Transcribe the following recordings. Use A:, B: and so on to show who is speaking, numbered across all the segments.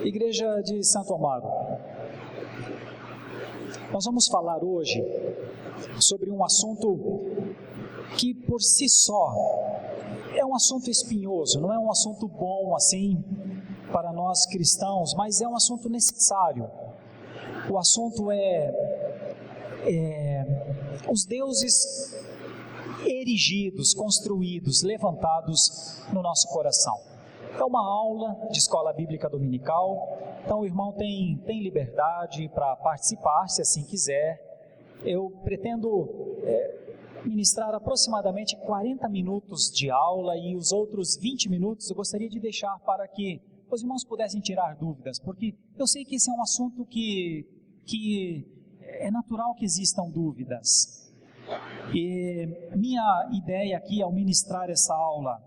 A: Igreja de Santo Amaro, nós vamos falar hoje sobre um assunto que por si só é um assunto espinhoso, não é um assunto bom assim para nós cristãos, mas é um assunto necessário. O assunto é os deuses erigidos, construídos, levantados no nosso coração. É uma aula de escola bíblica dominical, então o irmão tem liberdade para participar, se assim quiser. Eu pretendo ministrar aproximadamente 40 minutos de aula e os outros 20 minutos eu gostaria de deixar para que os irmãos pudessem tirar dúvidas, porque eu sei que esse é um assunto que é natural que existam dúvidas. E minha ideia aqui ao ministrar essa aula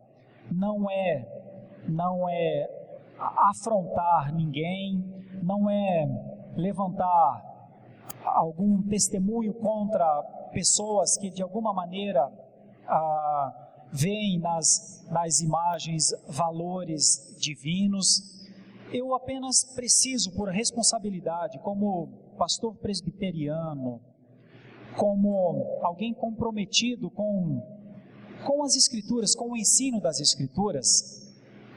A: não é afrontar ninguém, não é levantar algum testemunho contra pessoas que de alguma maneira veem nas imagens valores divinos. Eu apenas preciso, por responsabilidade, como pastor presbiteriano, como alguém comprometido com as Escrituras, com o ensino das Escrituras,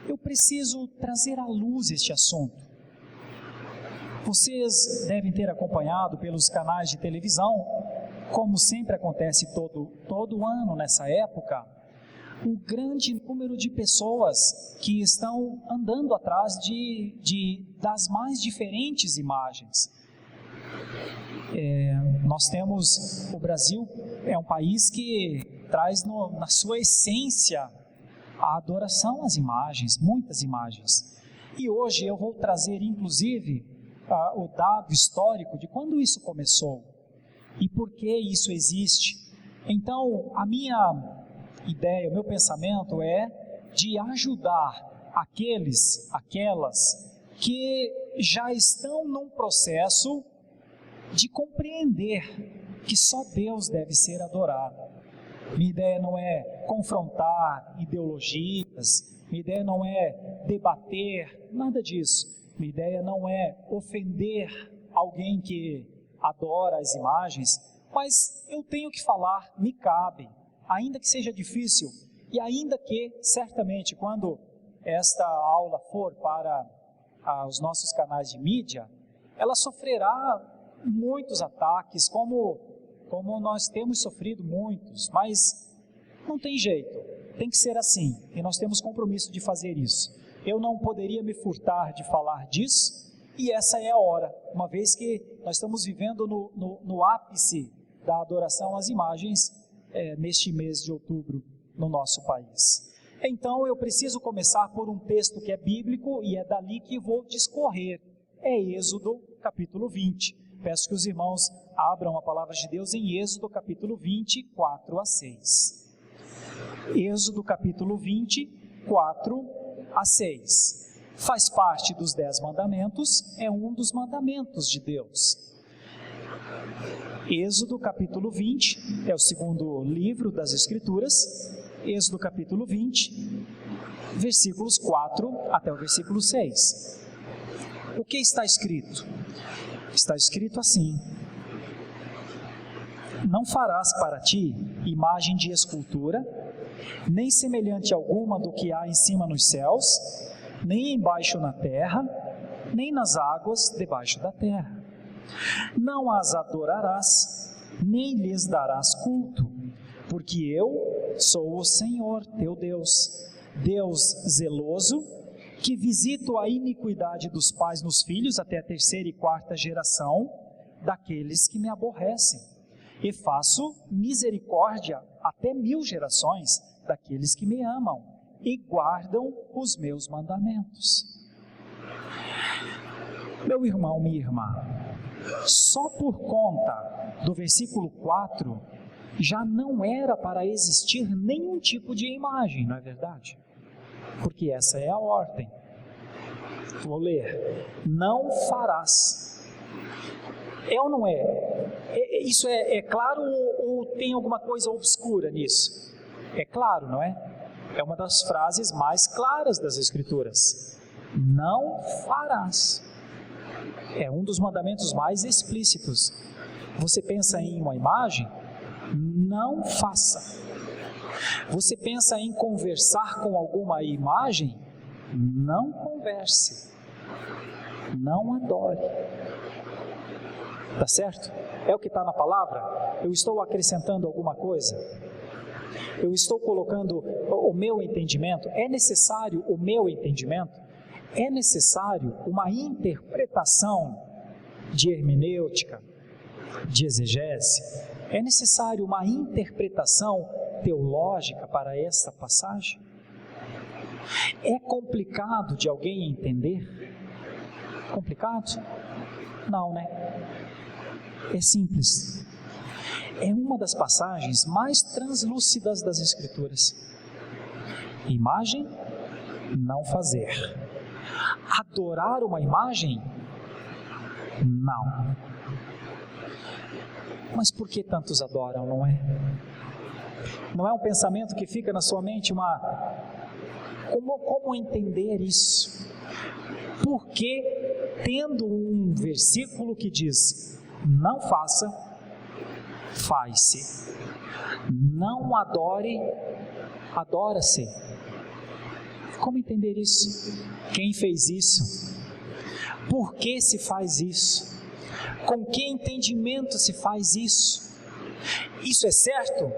A: eu preciso trazer à luz este assunto. Vocês devem ter acompanhado pelos canais de televisão, como sempre acontece todo ano nessa época, um grande número de pessoas que estão andando atrás das mais diferentes imagens. Nós temos, o Brasil é um país que traz na sua essência a adoração às imagens, muitas imagens. E hoje eu vou trazer inclusive o dado histórico de quando isso começou e por que isso existe. Então a minha ideia, o meu pensamento é de ajudar aquelas que já estão num processo de compreender que só Deus deve ser adorado. Minha ideia não é confrontar ideologias, minha ideia não é debater, nada disso. Minha ideia não é ofender alguém que adora as imagens, mas eu tenho que falar, me cabe, ainda que seja difícil, e ainda que, certamente, quando esta aula for para os nossos canais de mídia, ela sofrerá muitos ataques, como nós temos sofrido muitos, mas não tem jeito, tem que ser assim, e nós temos compromisso de fazer isso. Eu não poderia me furtar de falar disso, e essa é a hora, uma vez que nós estamos vivendo no ápice da adoração às imagens, neste mês de outubro no nosso país. Então eu preciso começar por um texto que é bíblico, e é dali que vou discorrer, é Êxodo capítulo 20. Peço que os irmãos abram a palavra de Deus em Êxodo capítulo 20, 4 a 6. Êxodo capítulo 20, 4 a 6. Faz parte dos 10 mandamentos, é um dos mandamentos de Deus. Êxodo capítulo 20, é o segundo livro das Escrituras. Êxodo capítulo 20, versículos 4 até o versículo 6. O que está escrito? Está escrito assim: não farás para ti imagem de escultura, nem semelhante alguma do que há em cima nos céus, nem embaixo na terra, nem nas águas debaixo da terra. Não as adorarás, nem lhes darás culto, porque eu sou o Senhor teu Deus, Deus zeloso, que visito a iniquidade dos pais nos filhos até a 3ª e 4ª geração daqueles que me aborrecem, e faço misericórdia até 1000 gerações daqueles que me amam e guardam os meus mandamentos. Meu irmão, minha irmã, só por conta do versículo 4 já não era para existir nenhum tipo de imagem, não é verdade? Porque essa é a ordem. Vou ler. Não farás. É ou não é? Isso é claro ou tem alguma coisa obscura nisso? É claro, não é? É uma das frases mais claras das Escrituras. Não farás. É um dos mandamentos mais explícitos. Você pensa em uma imagem? Não faça. Você pensa em conversar com alguma imagem? Não converse. Não adore. Tá certo? É o que está na palavra? Eu estou acrescentando alguma coisa? Eu estou colocando o meu entendimento? É necessário o meu entendimento? É necessário uma interpretação de hermenêutica, de exegese? É necessário uma interpretação teológica para essa passagem? É complicado de alguém entender? Complicado? Não, né? É simples. É uma das passagens mais translúcidas das Escrituras. Imagem, não fazer. Adorar uma imagem? Não. Mas por que tantos adoram, não é? Não é um pensamento que fica na sua mente Como entender isso? Porque, tendo um versículo que diz, não faça, faz-se. Não adore, adora-se. Como entender isso? Quem fez isso? Por que se faz isso? Com que entendimento se faz isso? Isso é certo?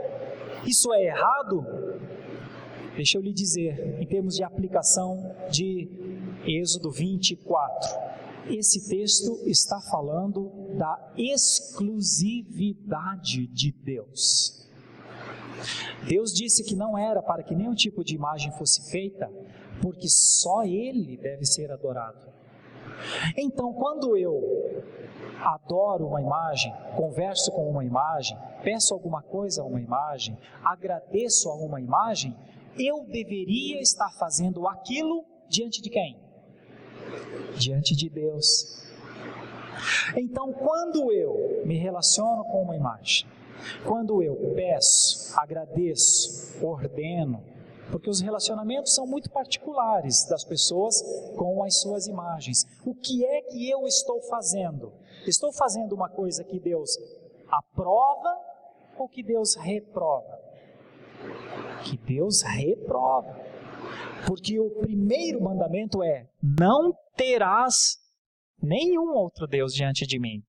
A: Isso é errado? Deixa eu lhe dizer, em termos de aplicação de Êxodo 24, esse texto está falando da exclusividade de Deus. Deus disse que não era para que nenhum tipo de imagem fosse feita, porque só Ele deve ser adorado. Então, quando eu adoro uma imagem, converso com uma imagem, peço alguma coisa a uma imagem, agradeço a uma imagem, eu deveria estar fazendo aquilo diante de quem? Diante de Deus. Então, quando eu me relaciono com uma imagem, quando eu peço, agradeço, ordeno, porque os relacionamentos são muito particulares das pessoas com as suas imagens. O que é que eu estou fazendo? Estou fazendo uma coisa que Deus aprova ou que Deus reprova? Que Deus reprova. Porque o primeiro mandamento é: não terás nenhum outro Deus diante de mim.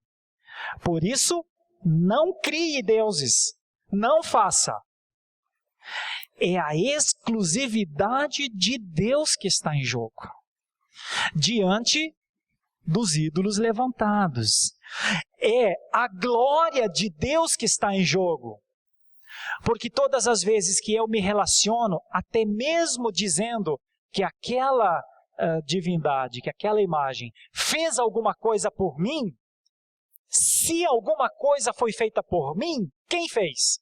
A: Por isso, não crie deuses, não faça. É a exclusividade de Deus que está em jogo, diante dos ídolos levantados. É a glória de Deus que está em jogo. Porque todas as vezes que eu me relaciono, até mesmo dizendo que aquela divindade, que aquela imagem fez alguma coisa por mim, se alguma coisa foi feita por mim, quem fez?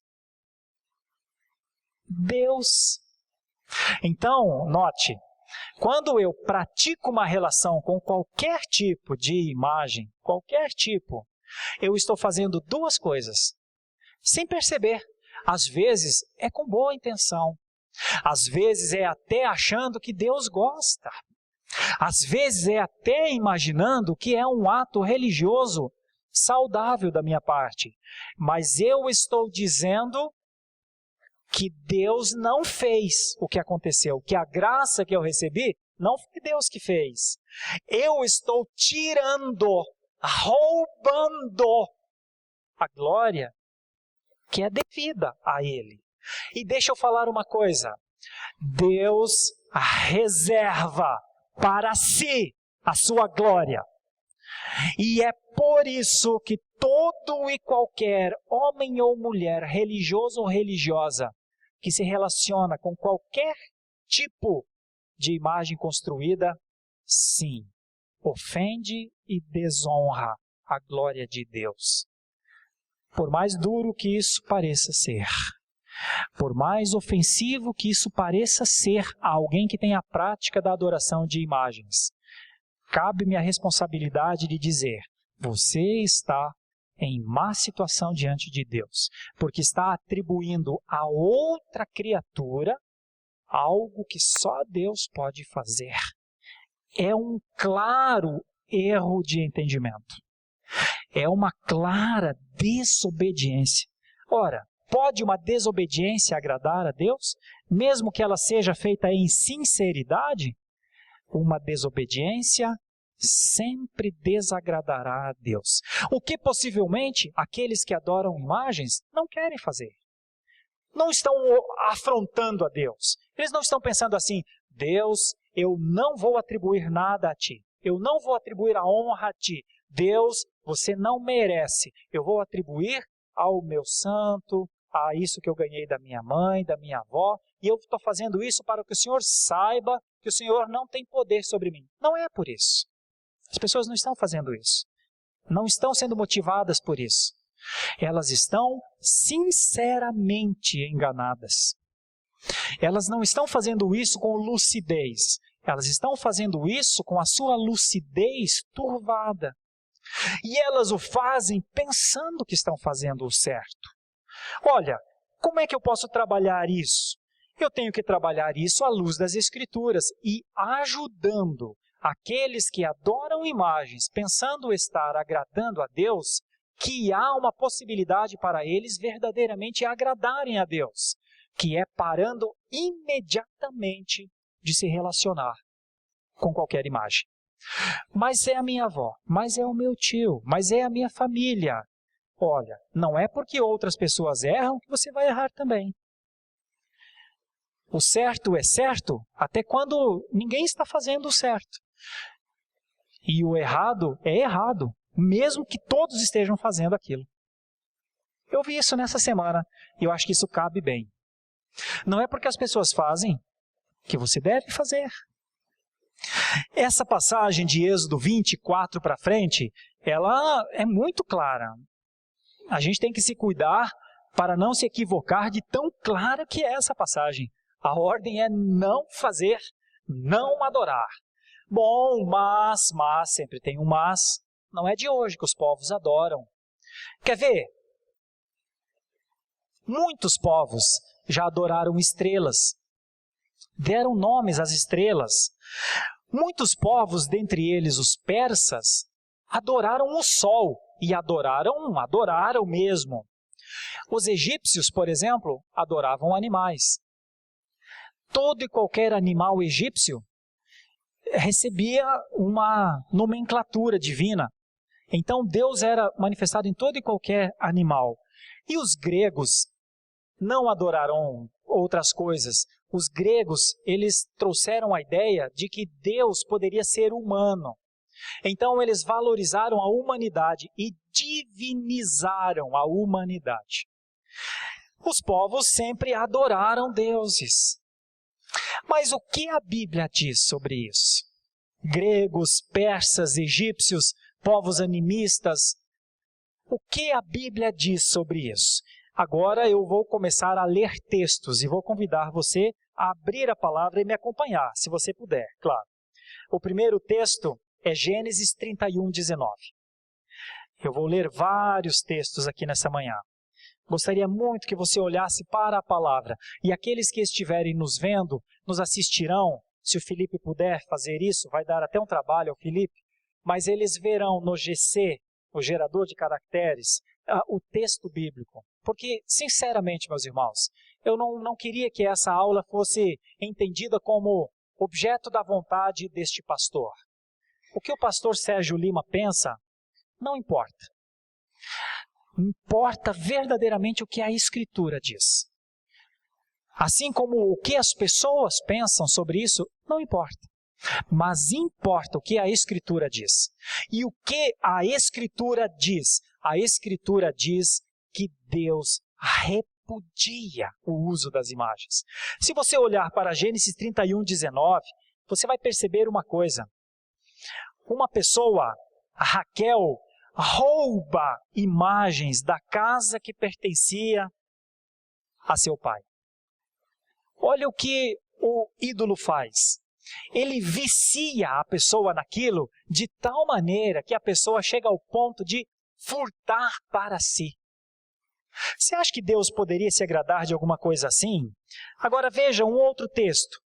A: Deus. Então, note, quando eu pratico uma relação com qualquer tipo de imagem, qualquer tipo, eu estou fazendo duas coisas, sem perceber. Às vezes é com boa intenção, às vezes é até achando que Deus gosta, às vezes é até imaginando que é um ato religioso saudável da minha parte, mas eu estou dizendo que Deus não fez o que aconteceu, que a graça que eu recebi não foi Deus que fez. Eu estou tirando, roubando a glória que é devida a Ele. E deixa eu falar uma coisa: Deus reserva para si a sua glória. E é por isso que todo e qualquer homem ou mulher, religioso ou religiosa, que se relaciona com qualquer tipo de imagem construída, sim, ofende e desonra a glória de Deus. Por mais duro que isso pareça ser, por mais ofensivo que isso pareça ser a alguém que tem a prática da adoração de imagens, cabe-me a responsabilidade de dizer: você está em má situação diante de Deus, porque está atribuindo a outra criatura algo que só Deus pode fazer. é um claro erro de entendimento. É uma clara desobediência. Ora, pode uma desobediência agradar a Deus, mesmo que ela seja feita em sinceridade? Uma desobediência sempre desagradará a Deus. O que possivelmente aqueles que adoram imagens não querem fazer. Não estão afrontando a Deus. Eles não estão pensando assim: Deus, eu não vou atribuir nada a ti. Eu não vou atribuir a honra a ti. Deus, você não merece. Eu vou atribuir ao meu santo, a isso que eu ganhei da minha mãe, da minha avó, e eu estou fazendo isso para que o Senhor saiba que o Senhor não tem poder sobre mim. Não é por isso. As pessoas não estão fazendo isso. Não estão sendo motivadas por isso. Elas estão sinceramente enganadas. Elas não estão fazendo isso com lucidez. Elas estão fazendo isso com a sua lucidez turvada. E elas o fazem pensando que estão fazendo o certo. Olha, como é que eu posso trabalhar isso? Eu tenho que trabalhar isso à luz das Escrituras e ajudando aqueles que adoram imagens, pensando estar agradando a Deus, que há uma possibilidade para eles verdadeiramente agradarem a Deus, que é parando imediatamente de se relacionar com qualquer imagem. Mas é a minha avó, mas é o meu tio, mas é a minha família. Olha, não é porque outras pessoas erram que você vai errar também. O certo é certo até quando ninguém está fazendo o certo. E o errado é errado, mesmo que todos estejam fazendo aquilo. Eu vi isso nessa semana e eu acho que isso cabe bem. Não é porque as pessoas fazem que você deve fazer. Essa passagem de Êxodo 24 para frente, ela é muito clara. A gente tem que se cuidar para não se equivocar de tão clara que é essa passagem. A ordem é não fazer, não adorar. Bom, mas, sempre tem um mas. Não é de hoje que os povos adoram. Quer ver? Muitos povos já adoraram estrelas. Deram nomes às estrelas. Muitos povos, dentre eles os persas, adoraram o sol. E adoraram mesmo. Os egípcios, por exemplo, adoravam animais. Todo e qualquer animal egípcio recebia uma nomenclatura divina. Então Deus era manifestado em todo e qualquer animal. E os gregos não adoraram outras coisas. Os gregos, eles trouxeram a ideia de que Deus poderia ser humano. Então eles valorizaram a humanidade e divinizaram a humanidade. Os povos sempre adoraram deuses. Mas o que a Bíblia diz sobre isso? Gregos, persas, egípcios, povos animistas. O que a Bíblia diz sobre isso? Agora eu vou começar a ler textos e vou convidar você a abrir a palavra e me acompanhar, se você puder, claro. O primeiro texto é Gênesis 31, 19. Eu vou ler vários textos aqui nessa manhã. Gostaria muito que você olhasse para a palavra. E aqueles que estiverem nos vendo, nos assistirão. Se o Felipe puder fazer isso, vai dar até um trabalho ao Felipe. Mas eles verão no GC, o gerador de caracteres, o texto bíblico. Porque, sinceramente, meus irmãos, eu não queria que essa aula fosse entendida como objeto da vontade deste pastor. O que o pastor Sérgio Lima pensa, não importa. Importa verdadeiramente o que a Escritura diz. Assim como o que as pessoas pensam sobre isso, não importa. Mas importa o que a Escritura diz. E o que a Escritura diz? A Escritura diz que Deus repudia o uso das imagens. Se você olhar para Gênesis 31, 19, você vai perceber uma coisa. Uma pessoa, Raquel, rouba imagens da casa que pertencia a seu pai. Olha o que o ídolo faz. Ele vicia a pessoa naquilo de tal maneira que a pessoa chega ao ponto de furtar para si. Você acha que Deus poderia se agradar de alguma coisa assim? Agora veja um outro texto,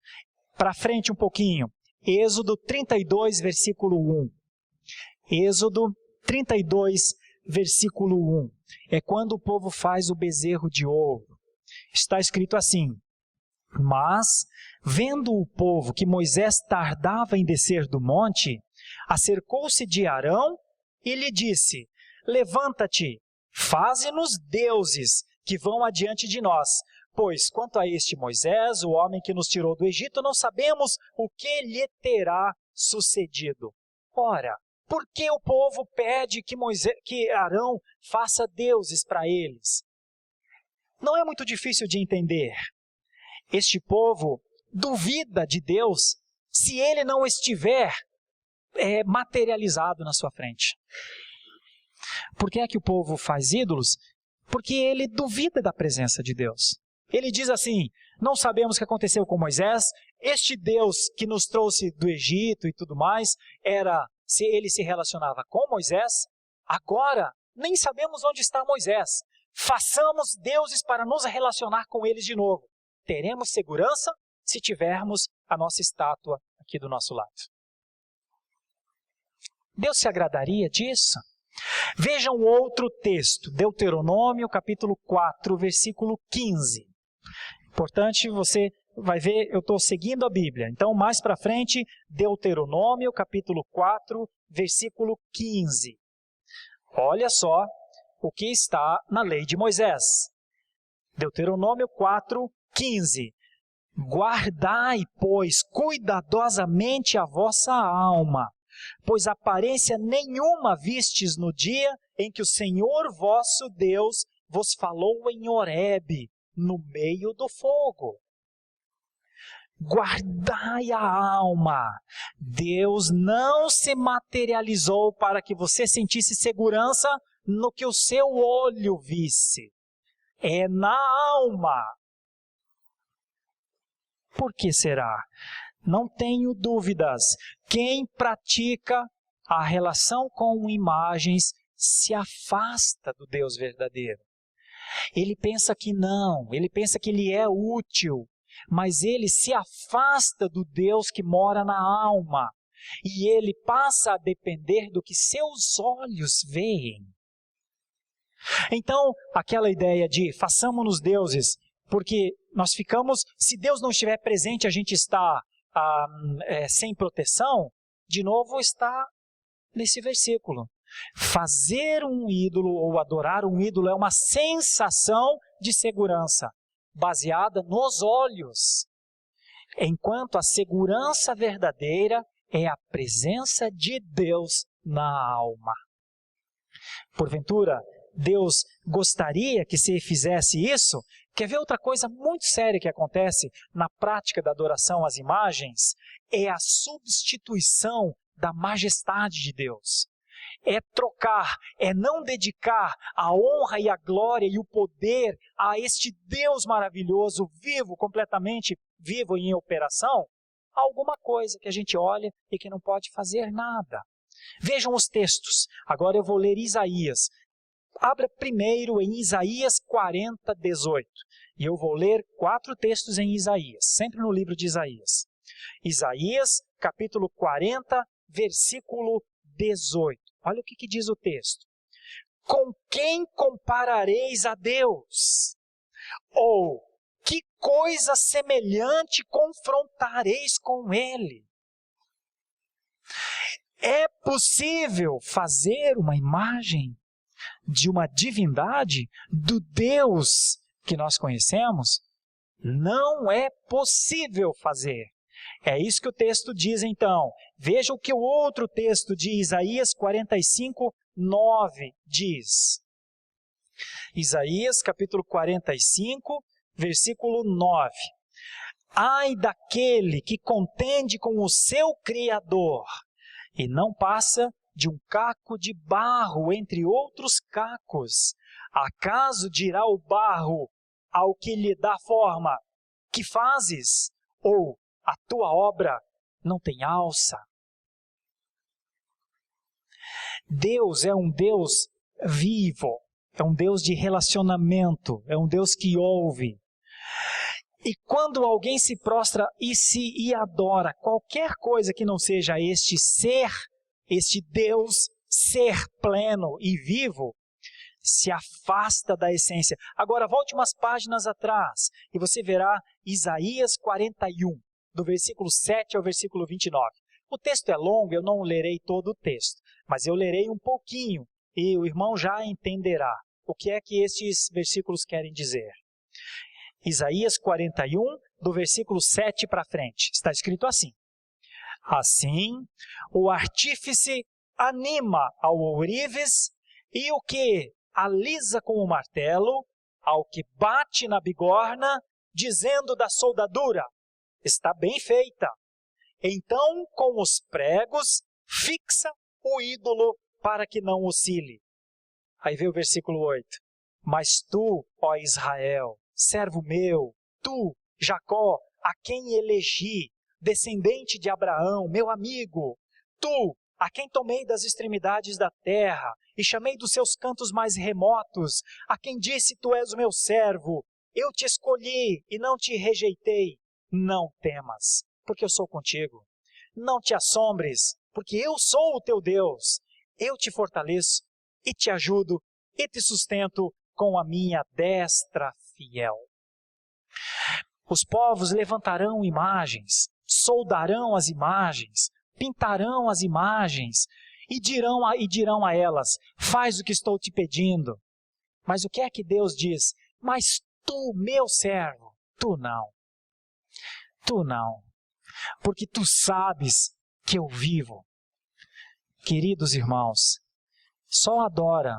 A: para frente um pouquinho. Êxodo 32, versículo 1. Êxodo 32, versículo 1. É quando o povo faz o bezerro de ouro. Está escrito assim: mas, vendo o povo que Moisés tardava em descer do monte, acercou-se de Arão e lhe disse: levanta-te, faze-nos deuses que vão adiante de nós, pois quanto a este Moisés, o homem que nos tirou do Egito, não sabemos o que lhe terá sucedido. Ora, por que o povo pede que Arão faça deuses para eles? Não é muito difícil de entender. Este povo duvida de Deus se ele não estiver materializado na sua frente. Por que é que o povo faz ídolos? Porque ele duvida da presença de Deus. Ele diz assim: não sabemos o que aconteceu com Moisés, este Deus que nos trouxe do Egito e tudo mais, ele se relacionava com Moisés, agora nem sabemos onde está Moisés. Façamos deuses para nos relacionar com eles de novo. Teremos segurança se tivermos a nossa estátua aqui do nosso lado. Deus se agradaria disso? Vejam outro texto, Deuteronômio capítulo 4, versículo 15. Importante, você vai ver, eu estou seguindo a Bíblia. Então, mais para frente, Deuteronômio capítulo 4, versículo 15. Olha só o que está na lei de Moisés. Deuteronômio 4, 15. Guardai, pois, cuidadosamente a vossa alma, pois aparência nenhuma vistes no dia em que o Senhor vosso Deus vos falou em Horebe, no meio do fogo. Guardai a alma. Deus não se materializou para que você sentisse segurança no que o seu olho visse. É na alma. Por que será? Não tenho dúvidas. Quem pratica a relação com imagens se afasta do Deus verdadeiro. Ele pensa que não, ele pensa que ele é útil, mas ele se afasta do Deus que mora na alma e ele passa a depender do que seus olhos veem. Então, aquela ideia de façamos-nos deuses, porque nós ficamos, se Deus não estiver presente, a gente está sem proteção, de novo está nesse versículo. Fazer um ídolo ou adorar um ídolo é uma sensação de segurança, baseada nos olhos, enquanto a segurança verdadeira é a presença de Deus na alma. Porventura, Deus gostaria que se fizesse isso? Quer ver outra coisa muito séria que acontece na prática da adoração às imagens? É a substituição da majestade de Deus. É trocar, é não dedicar a honra e a glória e o poder a este Deus maravilhoso, vivo, completamente vivo e em operação, a alguma coisa que a gente olha e que não pode fazer nada. Vejam os textos. Agora eu vou ler Isaías. Abra primeiro em Isaías 40, 18. E eu vou ler 4 textos em Isaías, sempre no livro de Isaías. Isaías, capítulo 40, versículo 18. Olha o que diz o texto. Com quem comparareis a Deus? Ou que coisa semelhante confrontareis com Ele? É possível fazer uma imagem de uma divindade do Deus que nós conhecemos? Não é possível fazer. É isso que o texto diz então. Veja o que o outro texto de Isaías 45, 9 diz. Isaías capítulo 45, versículo 9. Ai daquele que contende com o seu Criador e não passa de um caco de barro entre outros cacos. Acaso dirá o barro ao que lhe dá forma: que fazes? Ou a tua obra não tem alça? Deus é um Deus vivo, é um Deus de relacionamento, é um Deus que ouve. E quando alguém se prostra e adora qualquer coisa que não seja este ser, este Deus, ser pleno e vivo, se afasta da essência. Agora volte umas páginas atrás e você verá Isaías 41, do versículo 7 ao versículo 29. O texto é longo, eu não lerei todo o texto, mas eu lerei um pouquinho e o irmão já entenderá o que é que estes versículos querem dizer. Isaías 41, do versículo 7 para frente, está escrito assim: Assim, o artífice anima ao ourives, e o que alisa com o martelo, ao que bate na bigorna, dizendo da soldadura, está bem feita. Então, com os pregos, fixa o ídolo para que não oscile. Aí vem o versículo 8. Mas tu, ó Israel, servo meu, tu, Jacó, a quem elegi, descendente de Abraão, meu amigo, tu, a quem tomei das extremidades da terra e chamei dos seus cantos mais remotos, a quem disse, tu és o meu servo, eu te escolhi e não te rejeitei. Não temas, porque eu sou contigo. Não te assombres, porque eu sou o teu Deus. Eu te fortaleço e te ajudo e te sustento com a minha destra fiel. Os povos levantarão imagens, soldarão as imagens, pintarão as imagens e dirão a elas, faz o que estou te pedindo. Mas o que é que Deus diz? Mas tu, meu servo, tu não, porque tu sabes que eu vivo. Queridos irmãos, só adora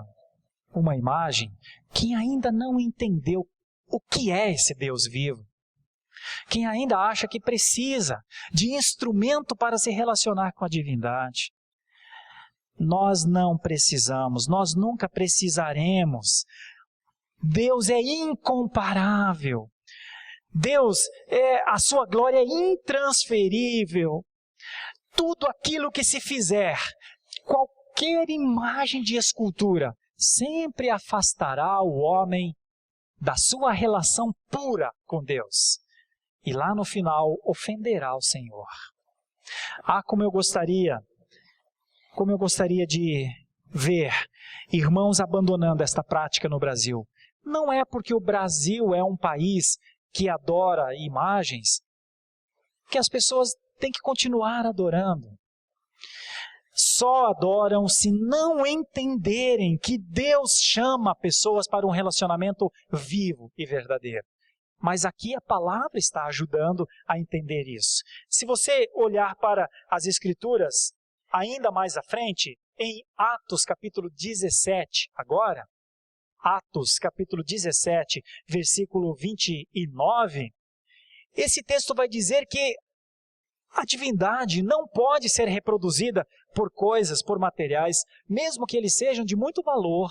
A: uma imagem quem ainda não entendeu o que é esse Deus vivo. Quem ainda acha que precisa de instrumento para se relacionar com a divindade. Nós não precisamos, nós nunca precisaremos. Deus é incomparável. Deus, a sua glória é intransferível. Tudo aquilo que se fizer, qualquer imagem de escultura, sempre afastará o homem da sua relação pura com Deus. E lá no final, ofenderá o Senhor. Como eu gostaria de ver irmãos abandonando esta prática no Brasil. Não é porque o Brasil é um país que adora imagens que as pessoas têm que continuar adorando. Só adoram se não entenderem que Deus chama pessoas para um relacionamento vivo e verdadeiro. Mas aqui a palavra está ajudando a entender isso. Se você olhar para as Escrituras ainda mais à frente, em Atos capítulo 17 agora, Atos capítulo 17, versículo 29, esse texto vai dizer que a divindade não pode ser reproduzida por coisas, por materiais, mesmo que eles sejam de muito valor.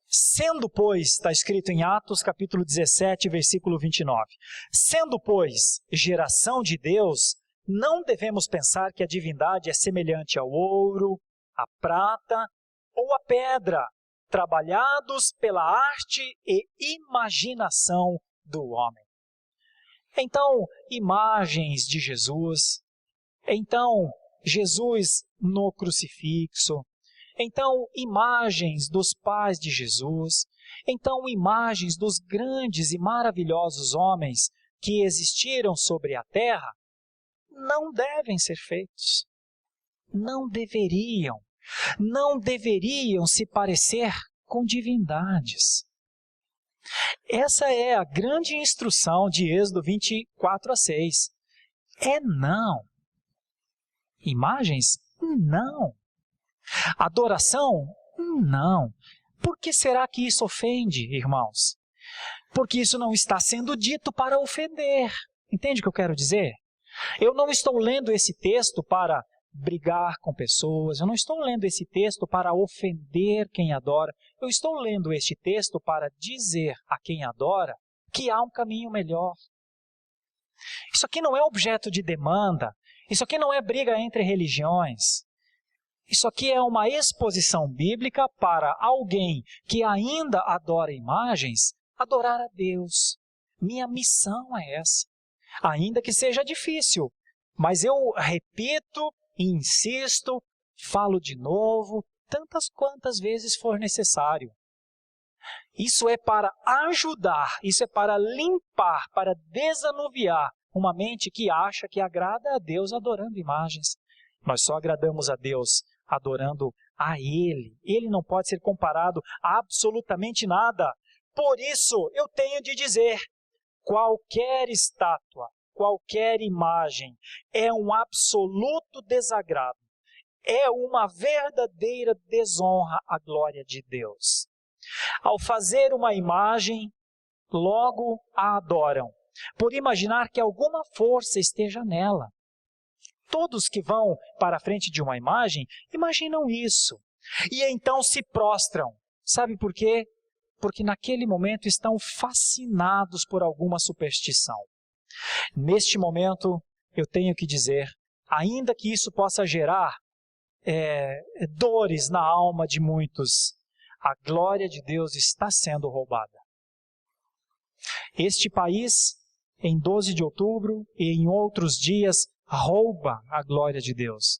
A: Sendo, pois, está escrito em Atos capítulo 17, versículo 29, sendo, pois, geração de Deus, não devemos pensar que a divindade é semelhante ao ouro, à prata ou à pedra, trabalhados pela arte e imaginação do homem. Então, imagens de Jesus, então, Jesus no crucifixo, então, imagens dos pais de Jesus, então, imagens dos grandes e maravilhosos homens que existiram sobre a terra, não devem ser feitos. Não deveriam se parecer com divindades. Essa é a grande instrução de Êxodo 24:6. Não. Imagens? Não. Adoração? Não. Por que será que isso ofende, irmãos? Porque isso não está sendo dito para ofender. Entende o que eu quero dizer? Eu não estou lendo esse texto para brigar com pessoas, eu não estou lendo esse texto para ofender quem adora, eu estou lendo este texto para dizer a quem adora que há um caminho melhor. Isso aqui não é objeto de demanda, isso aqui não é briga entre religiões. Isso aqui é uma exposição bíblica para alguém que ainda adora imagens, adorar a Deus. Minha missão é essa. Ainda que seja difícil, mas eu repito, insisto, falo de novo, tantas quantas vezes for necessário. Isso é para ajudar, isso é para limpar, para desanuviar uma mente que acha que agrada a Deus adorando imagens. Nós só agradamos a Deus adorando a Ele. Ele não pode ser comparado a absolutamente nada. Por isso, eu tenho de dizer, qualquer estátua, qualquer imagem é um absoluto desagrado. É uma verdadeira desonra à glória de Deus. Ao fazer uma imagem, logo a adoram, por imaginar que alguma força esteja nela. Todos que vão para a frente de uma imagem, imaginam isso. E então se prostram. Sabe por quê? Porque naquele momento estão fascinados por alguma superstição. Neste momento, eu tenho que dizer, ainda que isso possa gerar dores na alma de muitos, a glória de Deus está sendo roubada. Este país, em 12 de outubro e em outros dias, rouba a glória de Deus.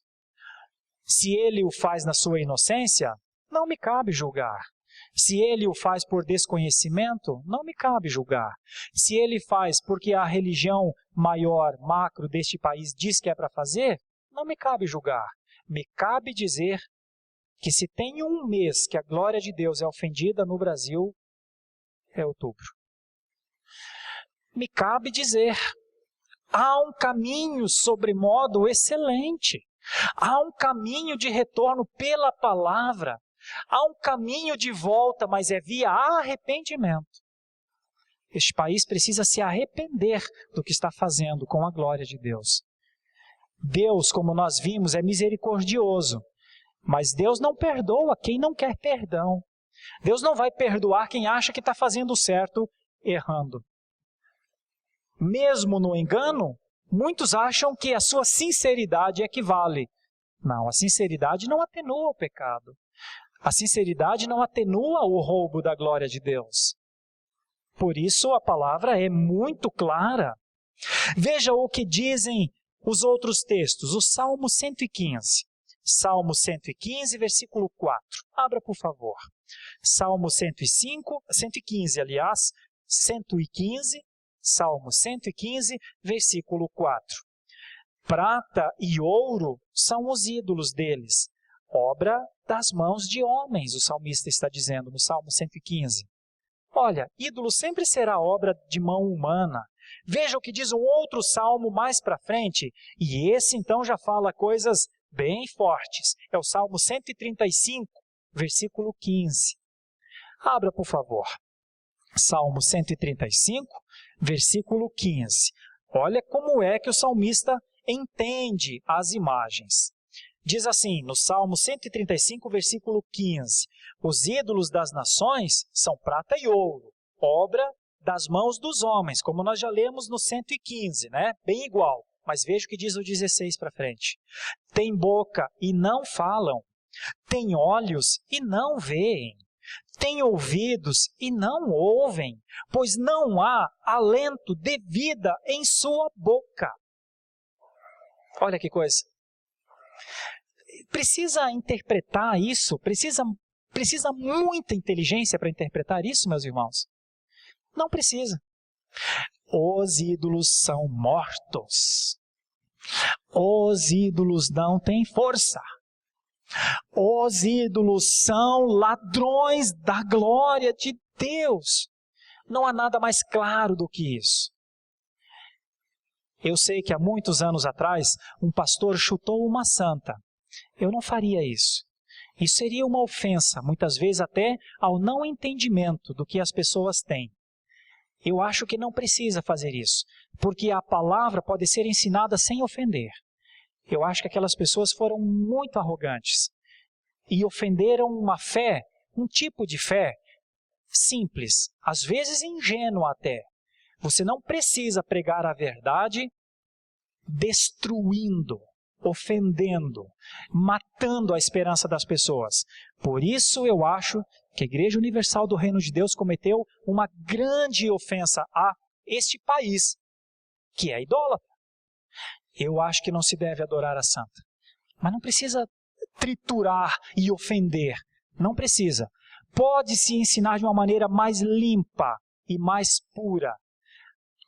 A: Se ele o faz na sua inocência, não me cabe julgar. Se ele o faz por desconhecimento, não me cabe julgar. Se ele faz porque a religião maior, macro deste país diz que é para fazer, não me cabe julgar. Me cabe dizer que se tem um mês que a glória de Deus é ofendida no Brasil, é outubro. Me cabe dizer, há um caminho sobremodo excelente. Há um caminho de retorno pela palavra. Há um caminho de volta, mas é via arrependimento. Este país precisa se arrepender do que está fazendo com a glória de Deus. Deus, como nós vimos, é misericordioso, mas Deus não perdoa quem não quer perdão. Deus não vai perdoar quem acha que está fazendo o certo errando. Mesmo no engano, muitos acham que a sua sinceridade equivale. Não, a sinceridade não atenua o pecado. A sinceridade não atenua o roubo da glória de Deus. Por isso a palavra é muito clara. Veja o que dizem os outros textos. O Salmo 115. Salmo 115, versículo 4. Abra, por favor. Salmo 115, aliás, 115, Salmo 115, versículo 4. Prata e ouro são os ídolos deles, obra das mãos de homens, o salmista está dizendo no Salmo 115. Olha, ídolo sempre será obra de mão humana. Veja o que diz um outro salmo mais para frente, e esse então já fala coisas bem fortes. É o Salmo 135, versículo 15. Abra, por favor. Salmo 135, versículo 15. Olha como é que o salmista entende as imagens. Diz assim, no Salmo 135, versículo 15, os ídolos das nações são prata e ouro, obra das mãos dos homens, como nós já lemos no 115, né? Bem igual, mas veja o que diz o 16 para frente. Tem boca e não falam, tem olhos e não veem, tem ouvidos e não ouvem, pois não há alento de vida em sua boca. Olha que coisa. Precisa interpretar isso? Precisa muita inteligência para interpretar isso, meus irmãos? Não precisa. Os ídolos são mortos. Os ídolos não têm força. Os ídolos são ladrões da glória de Deus. Não há nada mais claro do que isso. Eu sei que há muitos anos atrás, um pastor chutou uma santa. Eu não faria isso. Isso seria uma ofensa, muitas vezes até ao não entendimento do que as pessoas têm. Eu acho que não precisa fazer isso, porque a palavra pode ser ensinada sem ofender. Eu acho que aquelas pessoas foram muito arrogantes e ofenderam uma fé, um tipo de fé simples, às vezes ingênua até. Você não precisa pregar a verdade destruindo, ofendendo, matando a esperança das pessoas. Por isso eu acho que a Igreja Universal do Reino de Deus cometeu uma grande ofensa a este país, que é idólatra. Eu acho que não se deve adorar a santa. Mas não precisa triturar e ofender. Não precisa. Pode-se ensinar de uma maneira mais limpa e mais pura.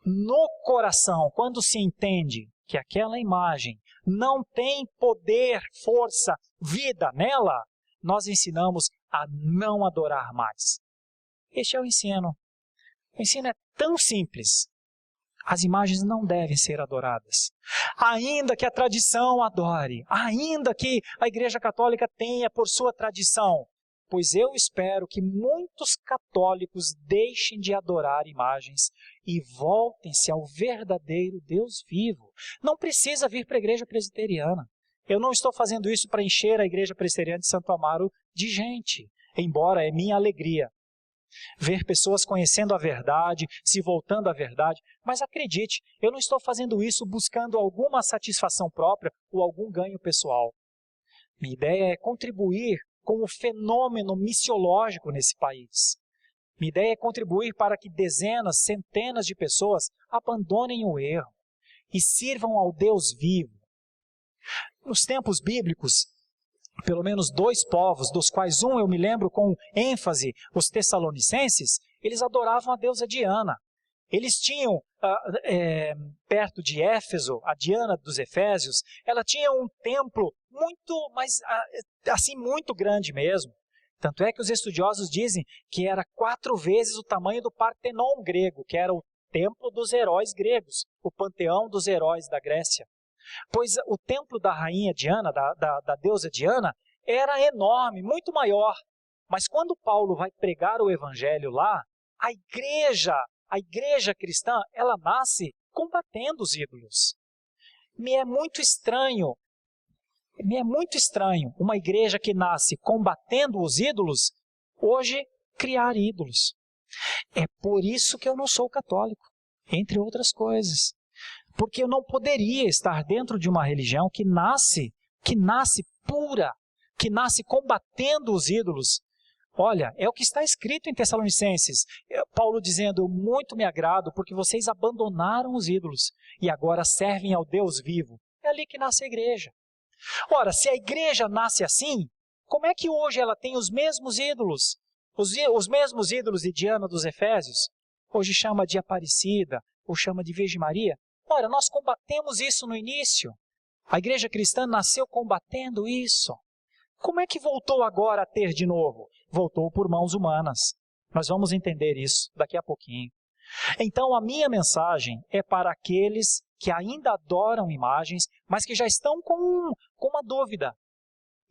A: No coração, quando se entende que aquela imagem não tem poder, força, vida nela, nós ensinamos a não adorar mais. Este é o ensino. O ensino é tão simples. As imagens não devem ser adoradas. Ainda que a tradição adore, ainda que a Igreja Católica tenha por sua tradição, pois eu espero que muitos católicos deixem de adorar imagens e voltem-se ao verdadeiro Deus vivo. Não precisa vir para a Igreja Presbiteriana. Eu não estou fazendo isso para encher a Igreja Presbiteriana de Santo Amaro de gente, embora é minha alegria ver pessoas conhecendo a verdade, se voltando à verdade. Mas acredite, eu não estou fazendo isso buscando alguma satisfação própria ou algum ganho pessoal. Minha ideia é contribuir com o fenômeno missiológico nesse país. Minha ideia é contribuir para que dezenas, centenas de pessoas abandonem o erro e sirvam ao Deus vivo. Nos tempos bíblicos, pelo menos 2 povos, dos quais um eu me lembro com ênfase, os Tessalonicenses, eles adoravam a deusa Diana. Eles tinham, perto de Éfeso, a Diana dos Efésios, ela tinha um templo muito, mas assim, muito grande mesmo. Tanto é que os estudiosos dizem que era 4 vezes o tamanho do Partenon grego, que era o templo dos heróis gregos, o panteão dos heróis da Grécia. Pois o templo da rainha Diana, da deusa Diana, era enorme, muito maior. Mas quando Paulo vai pregar o evangelho lá, a igreja cristã, ela nasce combatendo os ídolos. Me é muito estranho uma igreja que nasce combatendo os ídolos, hoje criar ídolos. É por isso que eu não sou católico, entre outras coisas. Porque eu não poderia estar dentro de uma religião que nasce pura, que nasce combatendo os ídolos. Olha, é o que está escrito em Tessalonicenses. Paulo dizendo, eu muito me agrado porque vocês abandonaram os ídolos e agora servem ao Deus vivo. É ali que nasce a igreja. Ora, se a igreja nasce assim, como é que hoje ela tem os mesmos ídolos? Os mesmos ídolos de Diana dos Efésios? Hoje chama de Aparecida, ou chama de Virgem Maria? Ora, nós combatemos isso no início. A igreja cristã nasceu combatendo isso. Como é que voltou agora a ter de novo? Voltou por mãos humanas. Nós vamos entender isso daqui a pouquinho. Então, a minha mensagem é para aqueles que ainda adoram imagens, mas que já estão com uma dúvida.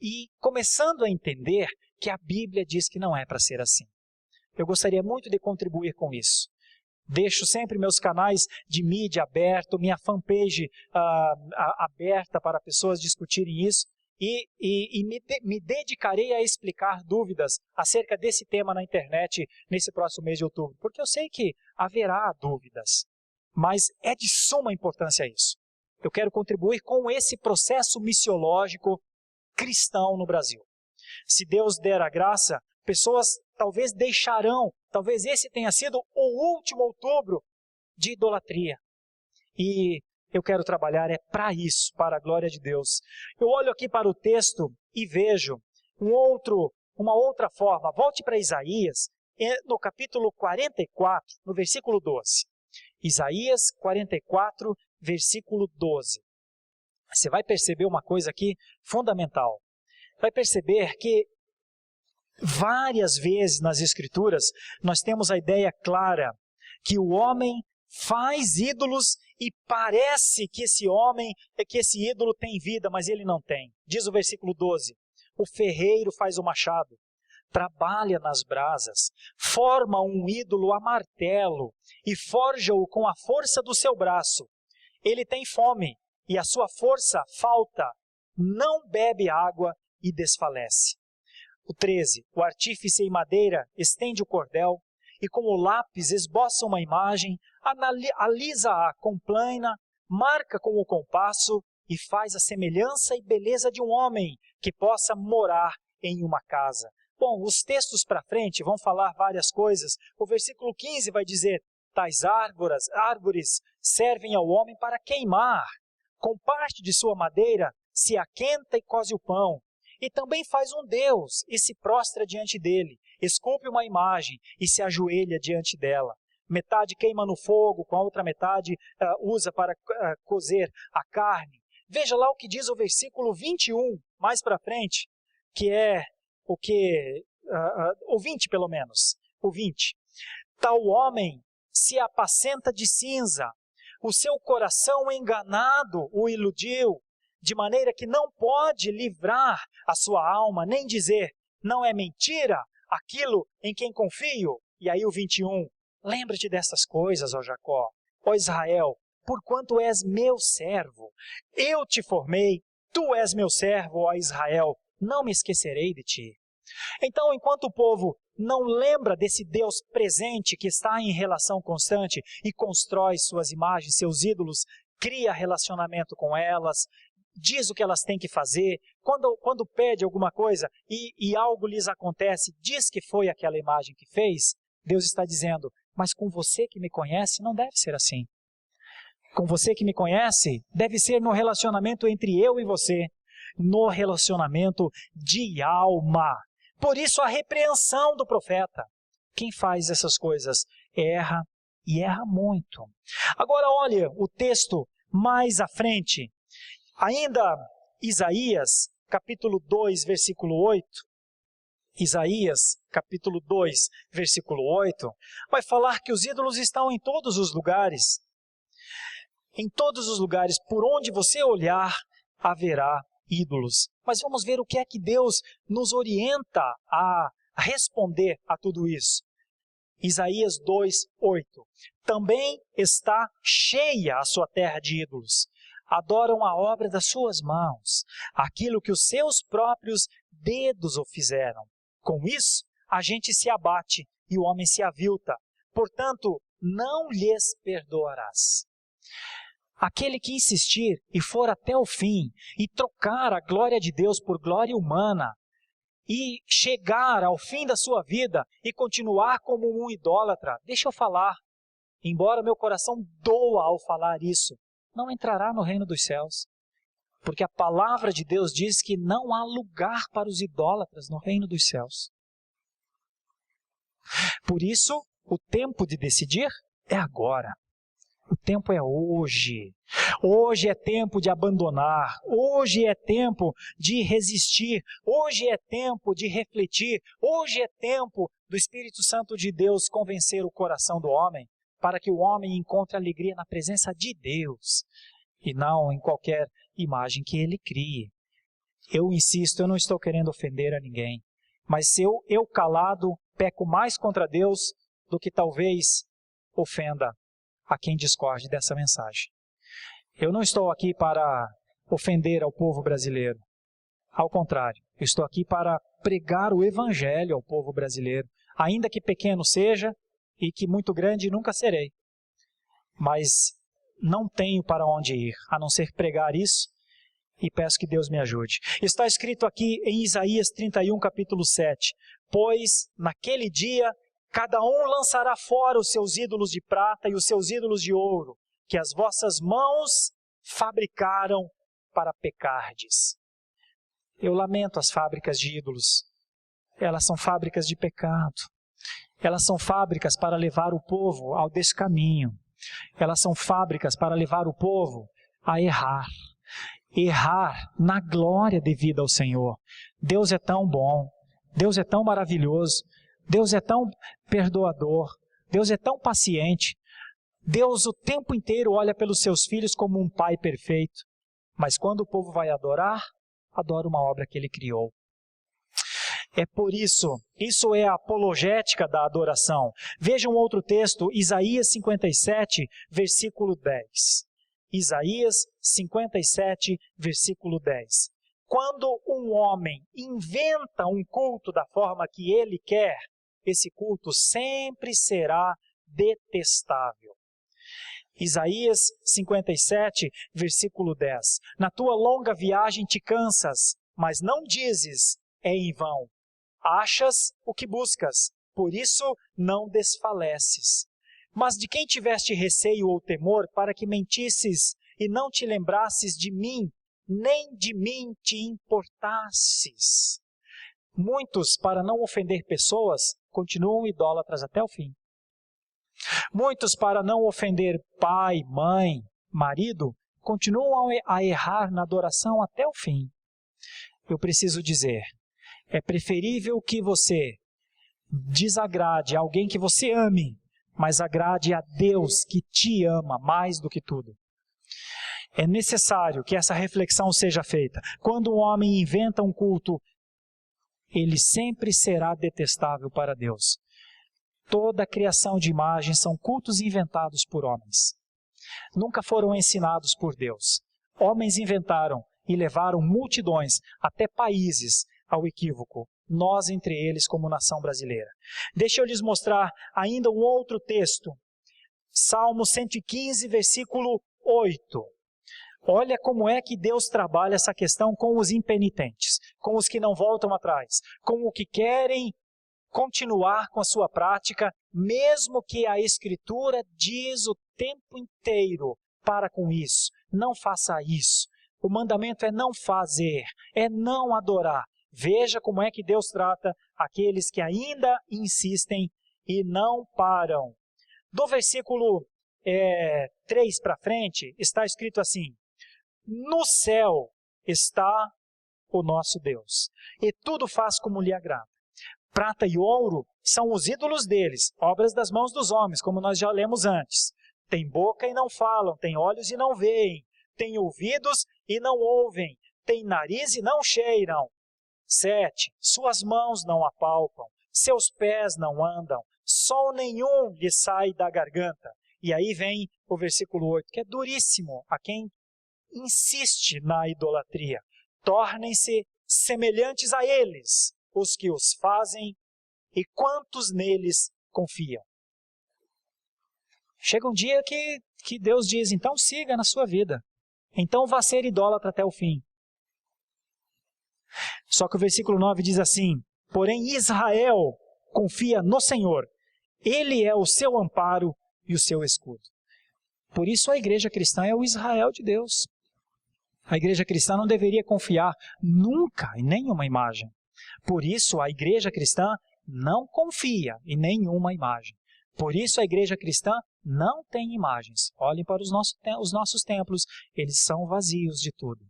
A: E começando a entender que a Bíblia diz que não é para ser assim. Eu gostaria muito de contribuir com isso. Deixo sempre meus canais de mídia aberto, minha fanpage aberta para pessoas discutirem isso e me dedicarei a explicar dúvidas acerca desse tema na internet nesse próximo mês de outubro, porque eu sei que haverá dúvidas, mas é de suma importância isso. Eu quero contribuir com esse processo missiológico cristão no Brasil. Se Deus der a graça, pessoas talvez deixarão, talvez esse tenha sido o último outubro de idolatria. E eu quero trabalhar para isso, para a glória de Deus. Eu olho aqui para o texto e vejo uma outra forma. Volte para Isaías, no capítulo 44, no versículo 12. Isaías 44, versículo 12. Você vai perceber uma coisa aqui fundamental. Vai perceber que várias vezes nas Escrituras nós temos a ideia clara que o homem faz ídolos e parece que esse ídolo tem vida, mas ele não tem. Diz o versículo 12, o ferreiro faz o machado, trabalha nas brasas, forma um ídolo a martelo e forja-o com a força do seu braço. Ele tem fome e a sua força falta, não bebe água e desfalece. O 13, o artífice em madeira estende o cordel e com o lápis esboça uma imagem, alisa-a com plana, marca com o compasso e faz a semelhança e beleza de um homem que possa morar em uma casa. Bom, os textos para frente vão falar várias coisas. O versículo 15 vai dizer: tais árvores servem ao homem para queimar. Com parte de sua madeira se aquenta e coze o pão. E também faz um Deus e se prostra diante dele. Esculpe uma imagem e se ajoelha diante dela. Metade queima no fogo, com a outra metade usa para cozer a carne. Veja lá o que diz o versículo 21, mais para frente, que é o 20 pelo menos, o 20. Tal homem se apacenta de cinza, o seu coração enganado o iludiu, de maneira que não pode livrar a sua alma, nem dizer, não é mentira aquilo em quem confio. E aí o 21, lembra-te dessas coisas, ó Jacó, ó Israel, porquanto és meu servo, eu te formei, tu és meu servo, ó Israel, não me esquecerei de ti. Então, enquanto o povo não lembra desse Deus presente que está em relação constante e constrói suas imagens, seus ídolos, cria relacionamento com elas, diz o que elas têm que fazer, quando pede alguma coisa e algo lhes acontece, diz que foi aquela imagem que fez, Deus está dizendo, mas com você que me conhece, não deve ser assim. Com você que me conhece, deve ser no relacionamento entre eu e você, no relacionamento de alma. Por isso a repreensão do profeta. Quem faz essas coisas erra e erra muito. Agora olha o texto mais à frente. Ainda Isaías, capítulo 2, versículo 8. Isaías, capítulo 2, versículo 8, vai falar que os ídolos estão em todos os lugares. Em todos os lugares, por onde você olhar, haverá ídolos. Mas vamos ver o que é que Deus nos orienta a responder a tudo isso. Isaías 2, 8. Também está cheia a sua terra de ídolos. Adoram a obra das suas mãos, aquilo que os seus próprios dedos o fizeram. Com isso, a gente se abate e o homem se avilta. Portanto, não lhes perdoarás. Aquele que insistir e for até o fim e trocar a glória de Deus por glória humana e chegar ao fim da sua vida e continuar como um idólatra, deixa eu falar, embora meu coração doa ao falar isso, não entrará no reino dos céus. Porque a palavra de Deus diz que não há lugar para os idólatras no reino dos céus. Por isso, o tempo de decidir é agora. O tempo é hoje. Hoje é tempo de abandonar. Hoje é tempo de resistir. Hoje é tempo de refletir. Hoje é tempo do Espírito Santo de Deus convencer o coração do homem para que o homem encontre alegria na presença de Deus e não em qualquer imagem que ele crie. Eu insisto, eu não estou querendo ofender a ninguém, mas se eu calado peco mais contra Deus do que talvez ofenda a quem discorde dessa mensagem. Eu não estou aqui para ofender ao povo brasileiro. Ao contrário, eu estou aqui para pregar o Evangelho ao povo brasileiro, ainda que pequeno seja e que muito grande nunca serei. Mas não tenho para onde ir, a não ser pregar isso, e peço que Deus me ajude. Está escrito aqui em Isaías 31, capítulo 7, pois naquele dia cada um lançará fora os seus ídolos de prata e os seus ídolos de ouro, que as vossas mãos fabricaram para pecardes. Eu lamento as fábricas de ídolos. Elas são fábricas de pecado. Elas são fábricas para levar o povo ao descaminho. Elas são fábricas para levar o povo a errar. Errar na glória devida ao Senhor. Deus é tão bom. Deus é tão maravilhoso. Deus é tão perdoador. Deus é tão paciente. Deus o tempo inteiro olha pelos seus filhos como um pai perfeito. Mas quando o povo vai adorar, adora uma obra que ele criou. É por isso, isso é a apologética da adoração. Veja um outro texto, Isaías 57, versículo 10. Isaías 57, versículo 10. Quando um homem inventa um culto da forma que ele quer, esse culto sempre será detestável. Isaías 57, versículo 10. Na tua longa viagem te cansas, mas não dizes, é em vão. Achas o que buscas, por isso não desfaleces. Mas de quem tiveste receio ou temor, para que mentisses e não te lembrasses de mim, nem de mim te importasses? Muitos, para não ofender pessoas, continuam idólatras até o fim. Muitos, para não ofender pai, mãe, marido, continuam a errar na adoração até o fim. Eu preciso dizer, é preferível que você desagrade alguém que você ame, mas agrade a Deus que te ama mais do que tudo. É necessário que essa reflexão seja feita. Quando um homem inventa um culto, ele sempre será detestável para Deus. Toda a criação de imagens são cultos inventados por homens. Nunca foram ensinados por Deus. Homens inventaram e levaram multidões, até países, ao equívoco. Nós entre eles como nação brasileira. Deixa eu lhes mostrar ainda um outro texto. Salmo 115, versículo 8. Olha como é que Deus trabalha essa questão com os impenitentes, com os que não voltam atrás, com os que querem continuar com a sua prática, mesmo que a Escritura diz o tempo inteiro, para com isso, não faça isso. O mandamento é não fazer, é não adorar. Veja como é que Deus trata aqueles que ainda insistem e não param. Do versículo 3 para frente, está escrito assim: no céu está o nosso Deus, e tudo faz como lhe agrada. Prata e ouro são os ídolos deles, obras das mãos dos homens, como nós já lemos antes. Tem boca e não falam, tem olhos e não veem, tem ouvidos e não ouvem, tem nariz e não cheiram. 7. Suas mãos não apalpam, seus pés não andam, sol nenhum lhe sai da garganta. E aí vem o versículo 8, que é duríssimo a quem insiste na idolatria. Tornem-se semelhantes a eles, os que os fazem, e quantos neles confiam. Chega um dia que Deus diz, então siga na sua vida. Então vá ser idólatra até o fim. Só que o versículo 9 diz assim: porém Israel confia no Senhor, Ele é o seu amparo e o seu escudo. Por isso a igreja cristã é o Israel de Deus. A igreja cristã não deveria confiar nunca em nenhuma imagem. Por isso a igreja cristã não confia em nenhuma imagem. Por isso a igreja cristã não tem imagens. Olhem para os nossos templos, eles são vazios de tudo.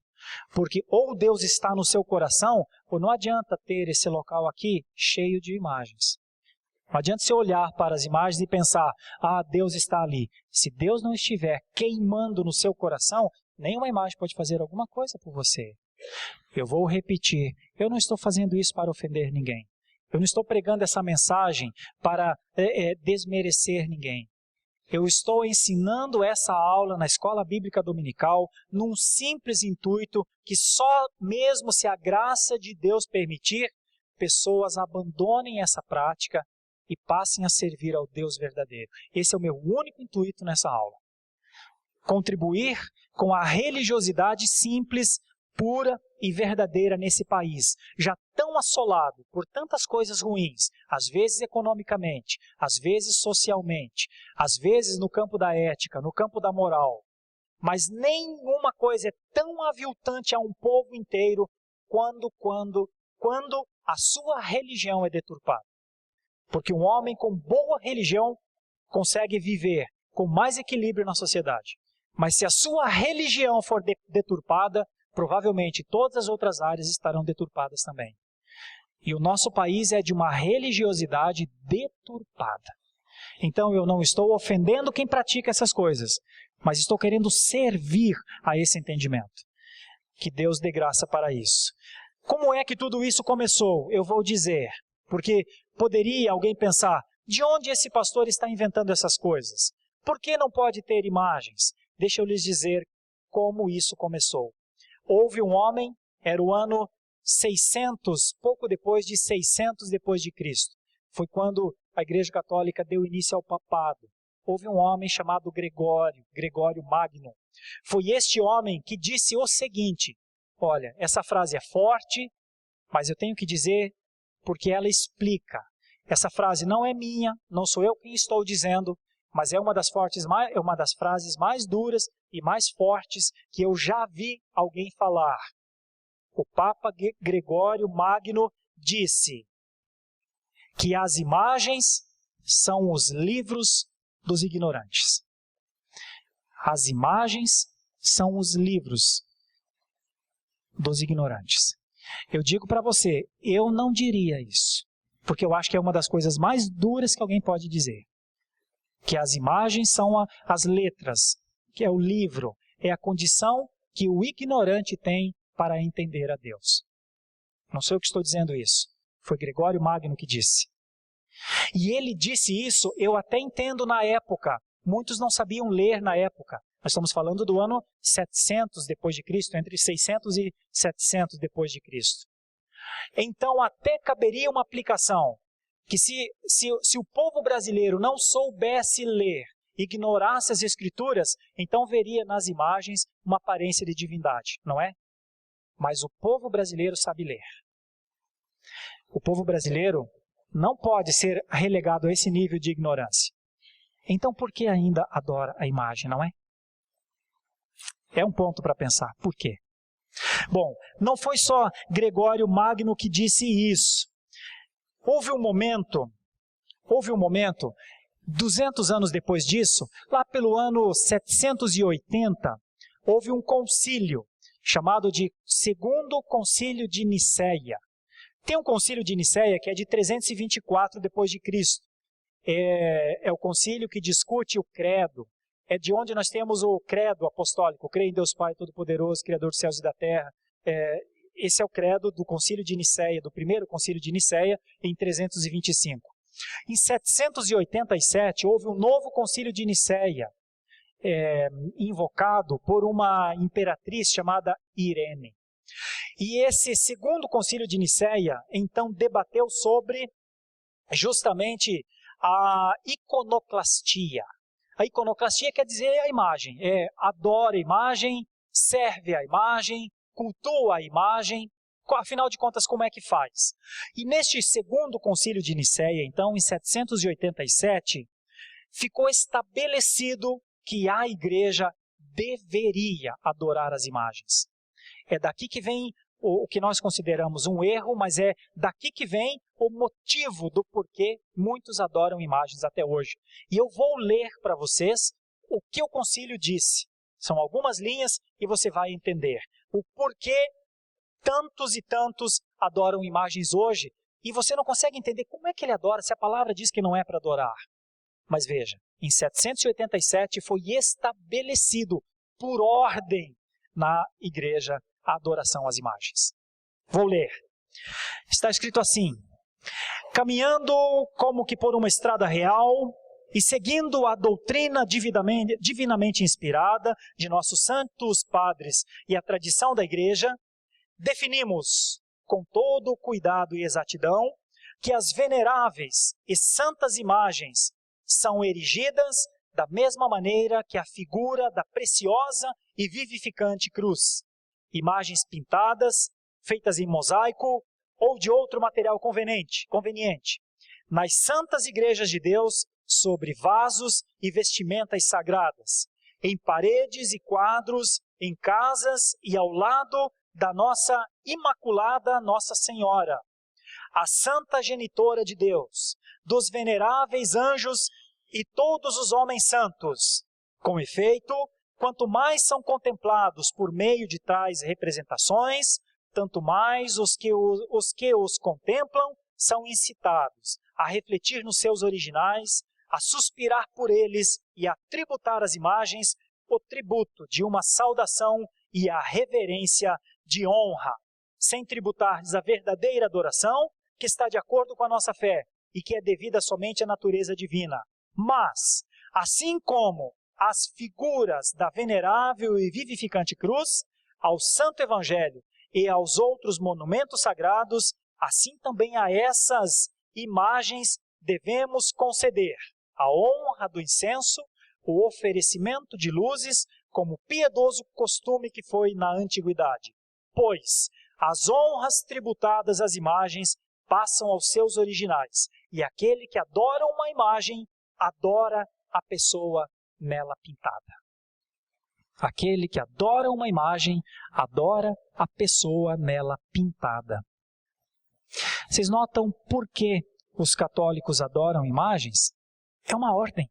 A: Porque ou Deus está no seu coração, ou não adianta ter esse local aqui cheio de imagens. Não adianta você olhar para as imagens e pensar, Deus está ali. Se Deus não estiver queimando no seu coração, nenhuma imagem pode fazer alguma coisa por você. Eu vou repetir, eu não estou fazendo isso para ofender ninguém. Eu não estou pregando essa mensagem para desmerecer ninguém. Eu estou ensinando essa aula na escola bíblica dominical num simples intuito que só mesmo se a graça de Deus permitir, pessoas abandonem essa prática e passem a servir ao Deus verdadeiro. Esse é o meu único intuito nessa aula. Contribuir com a religiosidade simples, pura e verdadeira nesse país, já tão assolado por tantas coisas ruins, às vezes economicamente, às vezes socialmente, às vezes no campo da ética, no campo da moral. Mas nenhuma coisa é tão aviltante a um povo inteiro quando a sua religião é deturpada. Porque um homem com boa religião consegue viver com mais equilíbrio na sociedade. Mas se a sua religião for deturpada, provavelmente todas as outras áreas estarão deturpadas também. E o nosso país é de uma religiosidade deturpada. Então eu não estou ofendendo quem pratica essas coisas, mas estou querendo servir a esse entendimento. Que Deus dê graça para isso. Como é que tudo isso começou? Eu vou dizer, porque poderia alguém pensar, de onde esse pastor está inventando essas coisas? Por que não pode ter imagens? Deixa eu lhes dizer como isso começou. Houve um homem, era o ano 600, pouco depois de 600 depois de Cristo. Foi quando a Igreja Católica deu início ao papado. Houve um homem chamado Gregório Magno. Foi este homem que disse o seguinte, olha, essa frase é forte, mas eu tenho que dizer porque ela explica. Essa frase não é minha, não sou eu quem estou dizendo, mas é uma das frases mais duras e mais fortes que eu já vi alguém falar. O Papa Gregório Magno disse que as imagens são os livros dos ignorantes. As imagens são os livros dos ignorantes. Eu digo para você, eu não diria isso, porque eu acho que é uma das coisas mais duras que alguém pode dizer. Que as imagens são as letras, que é o livro, é a condição que o ignorante tem para entender a Deus. Não sou eu que estou dizendo isso, foi Gregório Magno que disse. E ele disse isso, eu até entendo na época, muitos não sabiam ler na época. Nós estamos falando do ano 700 depois de Cristo, entre 600 e 700 depois de Cristo. Então até caberia uma aplicação, que se o povo brasileiro não soubesse ler, ignorasse as Escrituras, então veria nas imagens uma aparência de divindade, não é? Mas o povo brasileiro sabe ler. O povo brasileiro não pode ser relegado a esse nível de ignorância. Então por que ainda adora a imagem, não é? É um ponto para pensar. Por quê? Bom, não foi só Gregório Magno que disse isso. Houve um momento, 200 anos depois disso, lá pelo ano 780, houve um concílio, chamado de Segundo Concílio de Nicéia. Tem um concílio de Nicéia que é de 324 depois de Cristo. É o concílio que discute o credo. É de onde nós temos o credo apostólico, creio em Deus Pai Todo-Poderoso, Criador dos céus e da terra. Esse é o credo do concílio de Nicéia, do primeiro concílio de Nicéia, em 325. Em 787, houve um novo concílio de Nicéia, invocado por uma imperatriz chamada Irene. E esse segundo concílio de Nicéia, então, debateu sobre justamente a iconoclastia. A iconoclastia quer dizer a imagem, adora a imagem, serve a imagem, cultua a imagem, afinal de contas, como é que faz? E neste segundo concílio de Nicéia, então, em 787, ficou estabelecido que a igreja deveria adorar as imagens. É daqui que vem o que nós consideramos um erro, mas é daqui que vem o motivo do porquê muitos adoram imagens até hoje. E eu vou ler para vocês o que o concílio disse. São algumas linhas e você vai entender o porquê tantos e tantos adoram imagens hoje. E você não consegue entender como é que ele adora se a palavra diz que não é para adorar. Mas veja, em 787 foi estabelecido por ordem na igreja a adoração às imagens. Vou ler. Está escrito assim: caminhando como que por uma estrada real e seguindo a doutrina divinamente inspirada de nossos santos padres e a tradição da igreja, definimos com todo cuidado e exatidão que as veneráveis e santas imagens são erigidas da mesma maneira que a figura da preciosa e vivificante cruz. Imagens pintadas, feitas em mosaico ou de outro material conveniente, nas santas igrejas de Deus, sobre vasos e vestimentas sagradas, em paredes e quadros, em casas e ao lado da nossa imaculada Nossa Senhora, a santa genitora de Deus, dos veneráveis anjos e todos os homens santos. Com efeito, quanto mais são contemplados por meio de tais representações, tanto mais os que os contemplam são incitados a refletir nos seus originais, a suspirar por eles e a tributar às imagens o tributo de uma saudação e a reverência de honra, sem tributar-lhes a verdadeira adoração que está de acordo com a nossa fé e que é devida somente à natureza divina. Mas, assim como as figuras da venerável e vivificante cruz, ao Santo Evangelho e aos outros monumentos sagrados, assim também a essas imagens devemos conceder a honra do incenso, o oferecimento de luzes, como piedoso costume que foi na antiguidade. Pois as honras tributadas às imagens passam aos seus originais. E aquele que adora uma imagem, adora a pessoa nela pintada. Aquele que adora uma imagem, adora a pessoa nela pintada. Vocês notam por que os católicos adoram imagens? É uma ordem.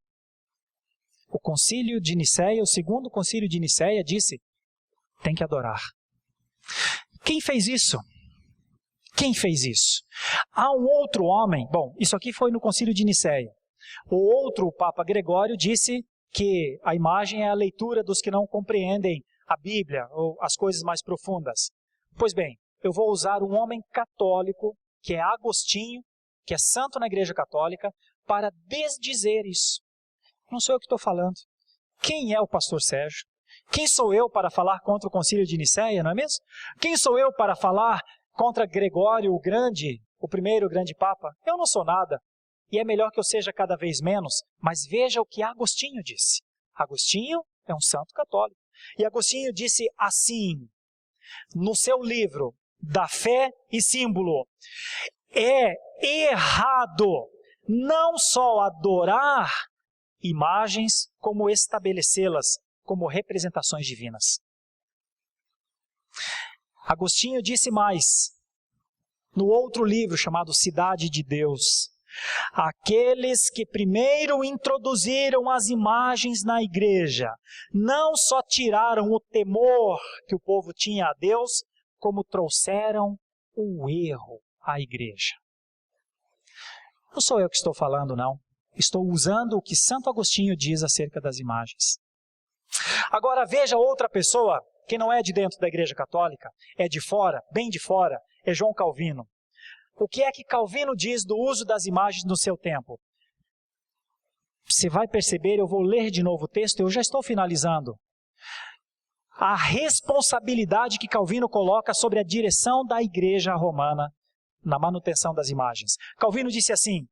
A: O concílio de Nicéia, o segundo concílio de Nicéia, disse: tem que adorar. Quem fez isso? Quem fez isso? Há um outro homem, bom, isso aqui foi no concílio de Nicéia. O outro, o Papa Gregório, disse que a imagem é a leitura dos que não compreendem a Bíblia ou as coisas mais profundas. Pois bem, eu vou usar um homem católico, que é Agostinho, que é santo na Igreja Católica, para desdizer isso. Não sou eu que estou falando. Quem é o pastor Sérgio? Quem sou eu para falar contra o concílio de Nicéia, não é mesmo? Quem sou eu para falar contra Gregório o Grande, o primeiro grande Papa? Eu não sou nada. E é melhor que eu seja cada vez menos, mas veja o que Agostinho disse. Agostinho é um santo católico. E Agostinho disse assim, no seu livro, Da Fé e Símbolo: é errado não só adorar imagens, como estabelecê-las como representações divinas. Agostinho disse mais, no outro livro chamado Cidade de Deus: aqueles que primeiro introduziram as imagens na igreja, não só tiraram o temor que o povo tinha a Deus, como trouxeram o erro à igreja. Não sou eu que estou falando, não. Estou usando o que Santo Agostinho diz acerca das imagens. Agora veja outra pessoa que não é de dentro da Igreja Católica, é de fora, bem de fora, é João Calvino. O que é que Calvino diz do uso das imagens no seu tempo? Você vai perceber, eu vou ler de novo o texto, eu já estou finalizando. A responsabilidade que Calvino coloca sobre a direção da Igreja Romana na manutenção das imagens. Calvino disse assim,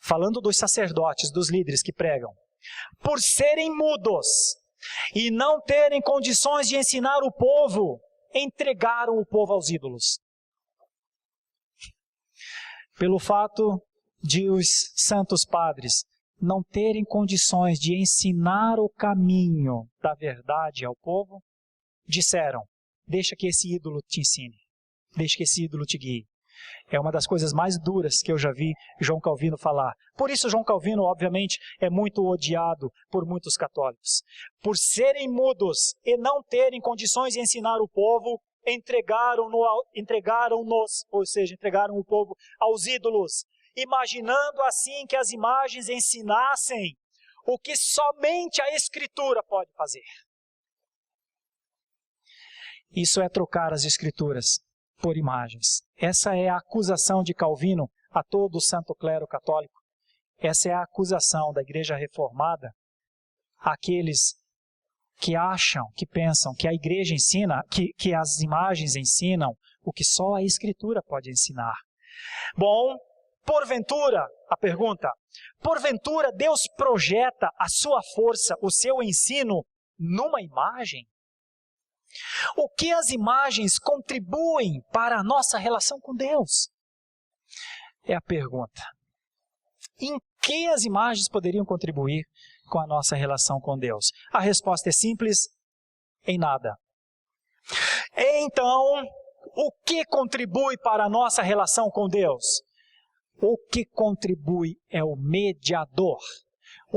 A: falando dos sacerdotes, dos líderes que pregam: por serem mudos e não terem condições de ensinar o povo, entregaram o povo aos ídolos. Pelo fato de os santos padres não terem condições de ensinar o caminho da verdade ao povo, disseram: deixa que esse ídolo te ensine, deixa que esse ídolo te guie. É uma das coisas mais duras que eu já vi João Calvino falar. Por isso João Calvino, obviamente, é muito odiado por muitos católicos. Por serem mudos e não terem condições de ensinar o povo, entregaram o povo aos ídolos, imaginando assim que as imagens ensinassem o que somente a Escritura pode fazer. Isso é trocar as Escrituras por imagens. Essa é a acusação de Calvino a todo o santo clero católico. Essa é a acusação da Igreja Reformada àqueles que acham, que pensam que a Igreja ensina, que as imagens ensinam o que só a Escritura pode ensinar. Bom, porventura, a pergunta, porventura Deus projeta a sua força, o seu ensino numa imagem? O que as imagens contribuem para a nossa relação com Deus? É a pergunta. Em que as imagens poderiam contribuir com a nossa relação com Deus? A resposta é simples: em nada. Então, o que contribui para a nossa relação com Deus? O que contribui é o mediador.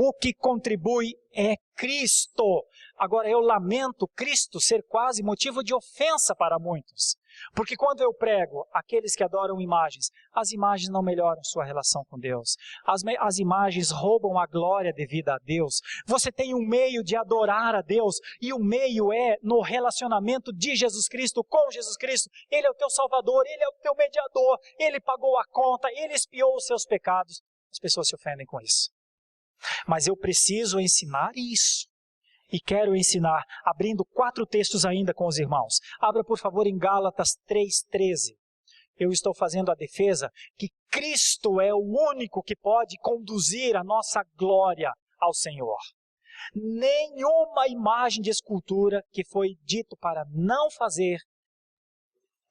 A: O que contribui é Cristo. Agora, eu lamento Cristo ser quase motivo de ofensa para muitos. Porque quando eu prego aqueles que adoram imagens, as imagens não melhoram sua relação com Deus. As imagens roubam a glória devida a Deus. Você tem um meio de adorar a Deus, e o meio é no relacionamento de Jesus Cristo com Jesus Cristo. Ele é o teu Salvador, Ele é o teu mediador, Ele pagou a conta, Ele expiou os seus pecados. As pessoas se ofendem com isso. Mas eu preciso ensinar isso. E quero ensinar, abrindo 4 textos ainda com os irmãos. Abra, por favor, em Gálatas 3,13. Eu estou fazendo a defesa que Cristo é o único que pode conduzir a nossa glória ao Senhor. Nenhuma imagem de escultura que foi dito para não fazer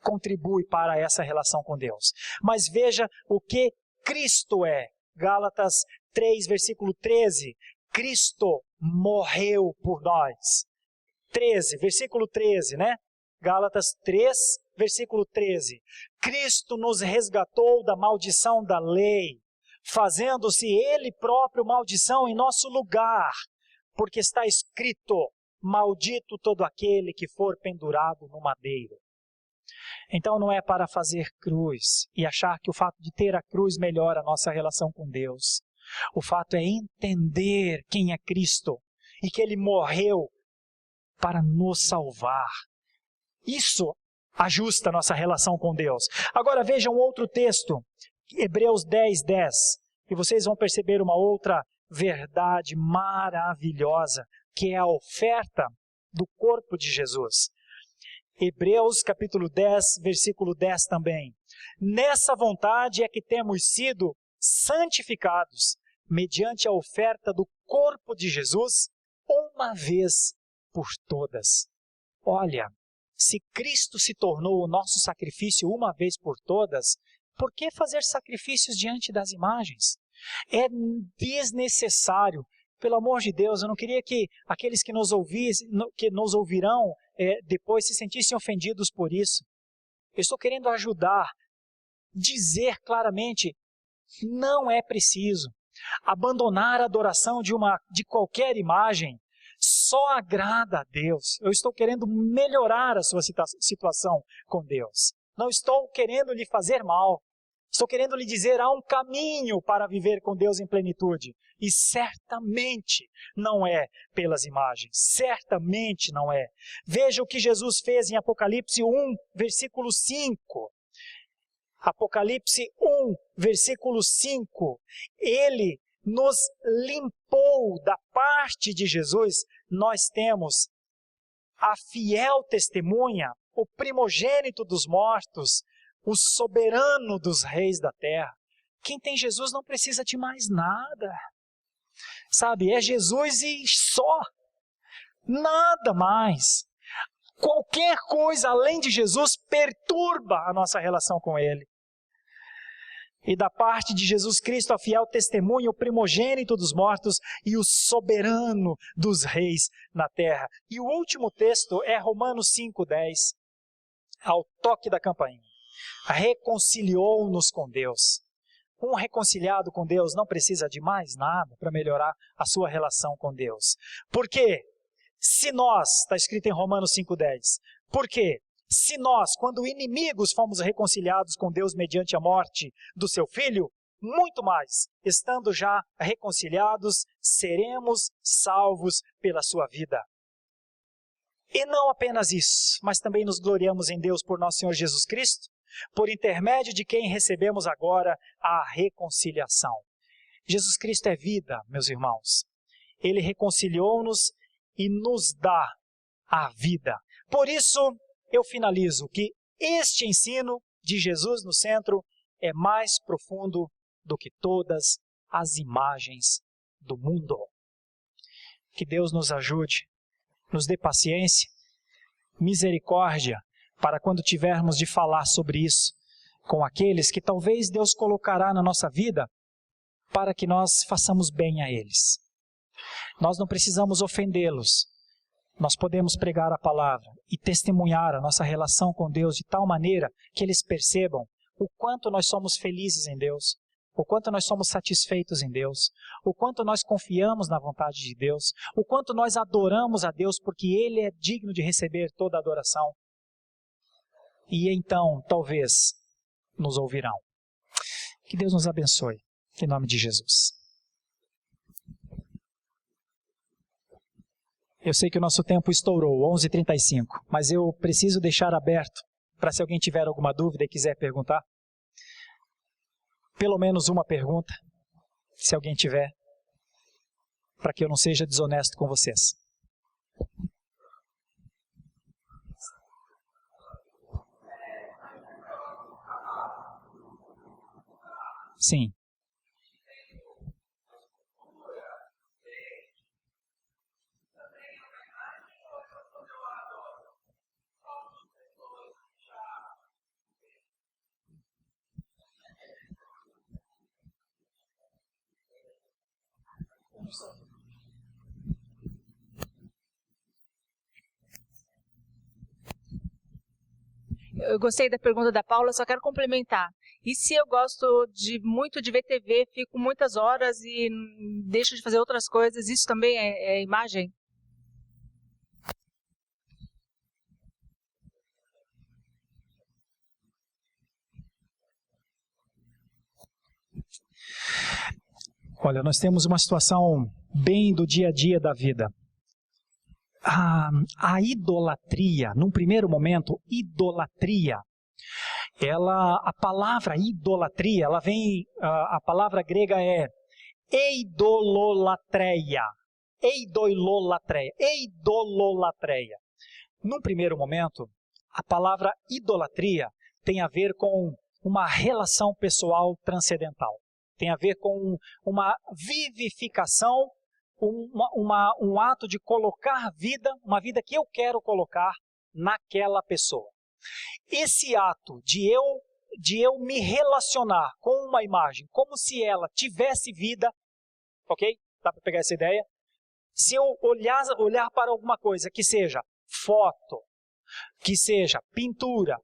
A: contribui para essa relação com Deus. Mas veja o que Cristo é. Gálatas 3, versículo 13. Cristo morreu por nós. 13, versículo 13, né? Gálatas 3, versículo 13. Cristo nos resgatou da maldição da lei, fazendo-se Ele próprio maldição em nosso lugar, porque está escrito: maldito todo aquele que for pendurado no madeiro. Então não é para fazer cruz e achar que o fato de ter a cruz melhora a nossa relação com Deus. O fato é entender quem é Cristo e que Ele morreu para nos salvar. Isso ajusta a nossa relação com Deus. Agora veja um outro texto, Hebreus 10, 10, e vocês vão perceber uma outra verdade maravilhosa, que é a oferta do corpo de Jesus. Hebreus capítulo 10, versículo 10 também. Nessa vontade é que temos sido santificados, mediante a oferta do corpo de Jesus, uma vez por todas. Olha, se Cristo se tornou o nosso sacrifício uma vez por todas, por que fazer sacrifícios diante das imagens? É desnecessário. Pelo amor de Deus, eu não queria que aqueles que nos ouvirão depois se sentissem ofendidos por isso. Eu estou querendo ajudar, dizer claramente, não é preciso. Abandonar a adoração de qualquer imagem só agrada a Deus. Eu estou querendo melhorar a sua situação com Deus. Não estou querendo lhe fazer mal. Estou querendo lhe dizer, há um caminho para viver com Deus em plenitude. E certamente não é pelas imagens. Certamente não é. Veja o que Jesus fez em Apocalipse 1, versículo 5. Apocalipse 1, versículo 5. Ele nos limpou da parte de Jesus. Nós temos a fiel testemunha, o primogênito dos mortos, o soberano dos reis da terra. Quem tem Jesus não precisa de mais nada. Sabe, é Jesus e só. Nada mais. Qualquer coisa além de Jesus perturba a nossa relação com Ele. E da parte de Jesus Cristo, a fiel testemunha, o primogênito dos mortos e o soberano dos reis na terra. E o último texto é Romanos 5:10. Ao toque da campainha, reconciliou-nos com Deus. Um reconciliado com Deus não precisa de mais nada para melhorar a sua relação com Deus. Por quê? Se nós, está escrito em Romanos 5:10, por quê? Se nós, quando inimigos, fomos reconciliados com Deus mediante a morte do seu Filho, muito mais, estando já reconciliados, seremos salvos pela sua vida. E não apenas isso, mas também nos gloriamos em Deus por nosso Senhor Jesus Cristo, por intermédio de quem recebemos agora a reconciliação. Jesus Cristo é vida, meus irmãos. Ele reconciliou-nos e nos dá a vida. Por isso, eu finalizo que este ensino de Jesus no centro é mais profundo do que todas as imagens do mundo. Que Deus nos ajude, nos dê paciência, misericórdia, para quando tivermos de falar sobre isso com aqueles que talvez Deus colocará na nossa vida para que nós façamos bem a eles. Nós não precisamos ofendê-los. Nós podemos pregar a palavra e testemunhar a nossa relação com Deus de tal maneira que eles percebam o quanto nós somos felizes em Deus, o quanto nós somos satisfeitos em Deus, o quanto nós confiamos na vontade de Deus, o quanto nós adoramos a Deus porque Ele é digno de receber toda a adoração. E então, talvez, nos ouvirão. Que Deus nos abençoe, em nome de Jesus. Eu sei que o nosso tempo estourou, 11h35, mas eu preciso deixar aberto para se alguém tiver alguma dúvida e quiser perguntar. Pelo menos uma pergunta, se alguém tiver, para que eu não seja desonesto com vocês. Sim.
B: Eu gostei da pergunta da Paula, só quero complementar. E se eu gosto muito de ver TV, fico muitas horas e deixo de fazer outras coisas, isso também é imagem?
A: Olha, nós temos uma situação bem do dia a dia da vida. A idolatria, num primeiro momento, idolatria, a palavra idolatria, ela vem, a palavra grega é eidololatreia. Eidololatreia. Num primeiro momento, a palavra idolatria tem a ver com uma relação pessoal transcendental. Tem a ver com uma vivificação, um ato de colocar vida, uma vida que eu quero colocar naquela pessoa. Esse ato de eu me relacionar com uma imagem como se ela tivesse vida, ok? Dá para pegar essa ideia? Se eu olhar para alguma coisa que seja foto, que seja pintura,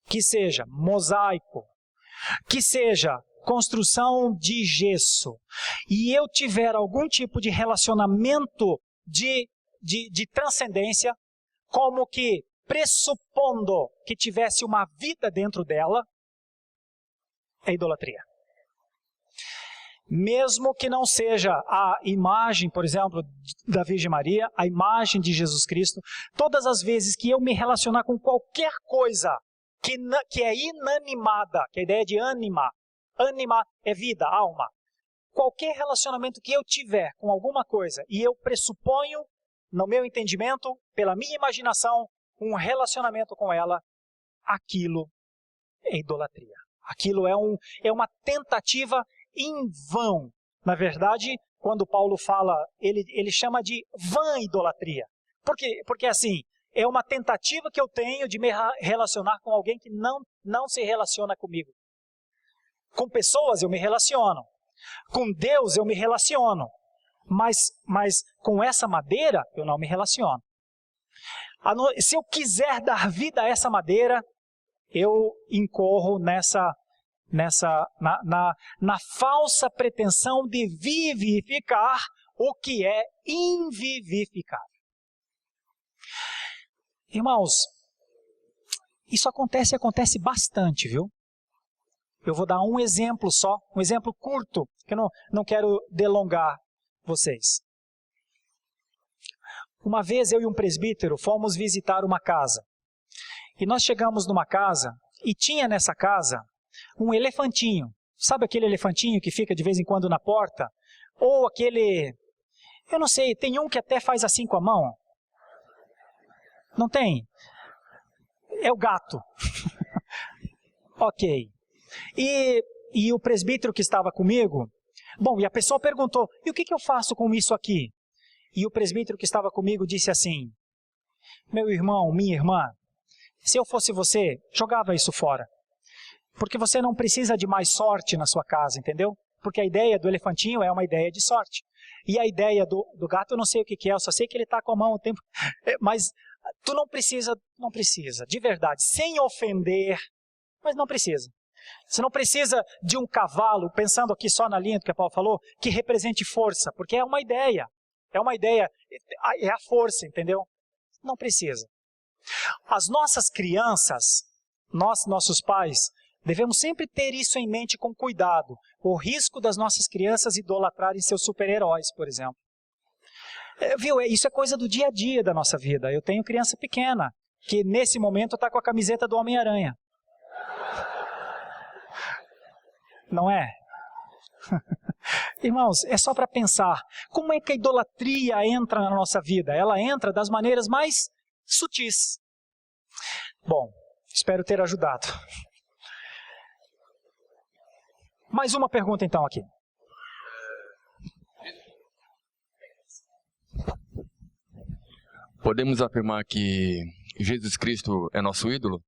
A: que seja mosaico, que seja construção de gesso, e eu tiver algum tipo de relacionamento de transcendência, como que pressupondo que tivesse uma vida dentro dela, é idolatria. Mesmo que não seja a imagem, por exemplo, da Virgem Maria, a imagem de Jesus Cristo, todas as vezes que eu me relacionar com qualquer coisa que é inanimada, que é a ideia de ânima é vida, alma. Qualquer relacionamento que eu tiver com alguma coisa e eu pressuponho, no meu entendimento, pela minha imaginação, um relacionamento com ela, aquilo é idolatria. Aquilo é uma tentativa em vão. Na verdade, quando Paulo fala, ele chama de vã idolatria. Por quê? Porque assim, é uma tentativa que eu tenho de me relacionar com alguém que não se relaciona comigo. Com pessoas eu me relaciono. Com Deus eu me relaciono. Mas com essa madeira eu não me relaciono. Se eu quiser dar vida a essa madeira, eu incorro na falsa pretensão de vivificar o que é invivificável. Irmãos, isso acontece bastante, viu? Eu vou dar um exemplo só, um exemplo curto, que eu não quero delongar vocês. Uma vez eu e um presbítero fomos visitar uma casa. E nós chegamos numa casa e tinha nessa casa um elefantinho. Sabe aquele elefantinho que fica de vez em quando na porta? Ou aquele... Eu não sei, tem um que até faz assim com a mão. Não tem? É o gato. Ok. E o presbítero que estava comigo... Bom, e a pessoa perguntou, e o que eu faço com isso aqui? E o presbítero que estava comigo disse assim, meu irmão, minha irmã, se eu fosse você, jogava isso fora. Porque você não precisa de mais sorte na sua casa, entendeu? Porque a ideia do elefantinho é uma ideia de sorte. E a ideia do gato, eu não sei o que é, eu só sei que ele está com a mão o tempo... Mas tu não precisa, de verdade, sem ofender, mas não precisa. Você não precisa de um cavalo, pensando aqui só na linha do que a Paulo falou, que represente força, porque é uma ideia, é a força, entendeu? Não precisa. As nossas crianças, nossos pais, devemos sempre ter isso em mente com cuidado. O risco das nossas crianças idolatrarem seus super-heróis, por exemplo. Viu? Isso é coisa do dia a dia da nossa vida. Eu tenho criança pequena, que nesse momento está com a camiseta do Homem-Aranha. Não é? Irmãos, é só para pensar. Como é que a idolatria entra na nossa vida? Ela entra das maneiras mais sutis. Bom, espero ter ajudado. Mais uma pergunta então aqui.
C: Podemos afirmar que Jesus Cristo é nosso ídolo?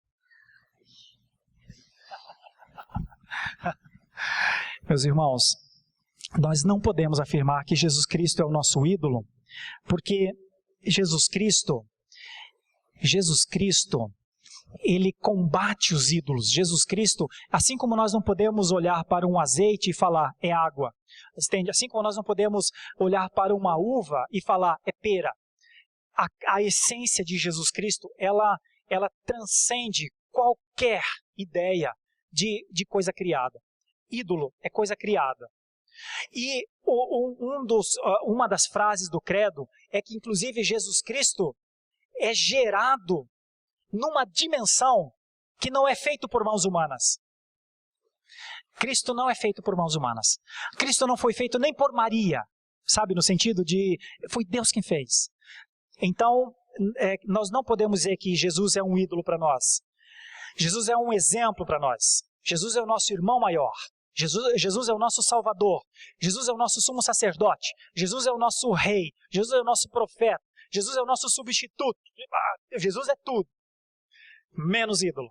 A: Meus irmãos, nós não podemos afirmar que Jesus Cristo é o nosso ídolo, porque Jesus Cristo, ele combate os ídolos. Jesus Cristo, assim como nós não podemos olhar para um azeite e falar, é água, assim como nós não podemos olhar para uma uva e falar, é pera, a essência de Jesus Cristo, ela transcende qualquer ideia de coisa criada. Ídolo é coisa criada. E uma das frases do credo é que, inclusive, Jesus Cristo é gerado numa dimensão que não é feito por mãos humanas. Cristo não é feito por mãos humanas. Cristo não foi feito nem por Maria, sabe, no sentido de, foi Deus quem fez. Então, nós não podemos dizer que Jesus é um ídolo para nós. Jesus é um exemplo para nós. Jesus é o nosso irmão maior. Jesus é o nosso Salvador. Jesus é o nosso sumo sacerdote. Jesus é o nosso rei. Jesus é o nosso profeta. Jesus é o nosso substituto. Jesus é tudo menos ídolo.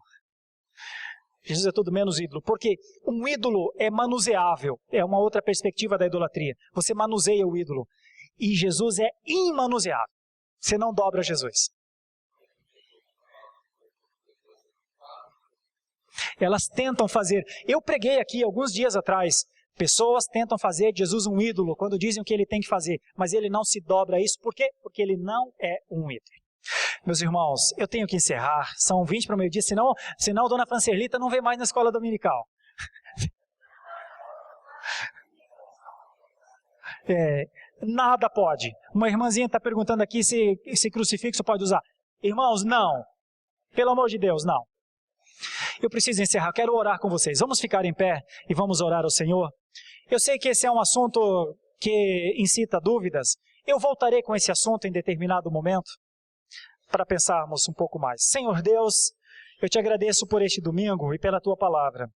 A: Jesus é tudo menos ídolo. Porque um ídolo é manuseável. É uma outra perspectiva da idolatria. Você manuseia o ídolo. E Jesus é imanuseável. Você não dobra Jesus. Elas tentam fazer. Eu preguei aqui alguns dias atrás. Pessoas tentam fazer de Jesus um ídolo quando dizem o que ele tem que fazer. Mas ele não se dobra a isso. Por quê? Porque ele não é um ídolo. Meus irmãos, eu tenho que encerrar. São 20 para o meio-dia. Senão Dona Francelita não vem mais na escola dominical. Nada pode. Uma irmãzinha está perguntando aqui se crucifixo pode usar. Irmãos, não. Pelo amor de Deus, não. Eu preciso encerrar, quero orar com vocês. Vamos ficar em pé e vamos orar ao Senhor. Eu sei que esse é um assunto que incita dúvidas. Eu voltarei com esse assunto em determinado momento para pensarmos um pouco mais. Senhor Deus, eu te agradeço por este domingo e pela tua palavra.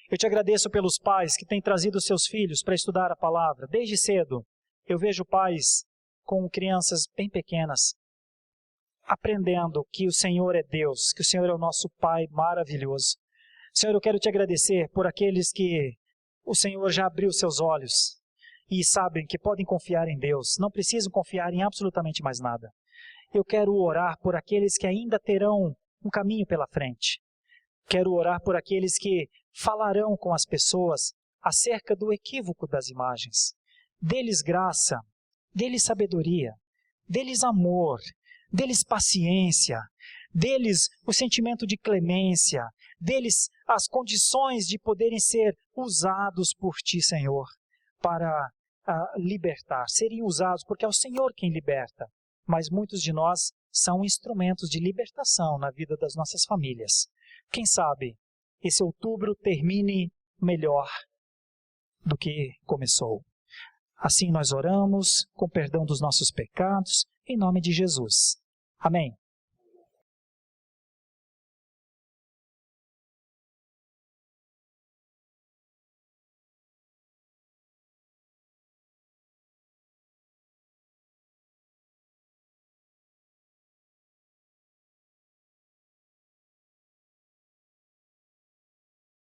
A: Eu te agradeço pelos pais que têm trazido seus filhos para estudar a palavra. Desde cedo, eu vejo pais com crianças bem pequenas, aprendendo que o Senhor é Deus, que o Senhor é o nosso Pai maravilhoso. Senhor, eu quero te agradecer por aqueles que o Senhor já abriu seus olhos e sabem que podem confiar em Deus, não precisam confiar em absolutamente mais nada. Eu quero orar por aqueles que ainda terão um caminho pela frente. Quero orar por aqueles que falarão com as pessoas acerca do equívoco das imagens. Dê-lhes graça, dê-lhes sabedoria, dê-lhes amor, dê-lhes paciência, dê-lhes o sentimento de clemência, dê-lhes as condições de poderem ser usados por Ti, Senhor, para libertar, serem usados, porque é o Senhor quem liberta, mas muitos de nós são instrumentos de libertação na vida das nossas famílias. Quem sabe esse outubro termine melhor do que começou. Assim nós oramos, com perdão dos nossos pecados, em nome de Jesus. Amém.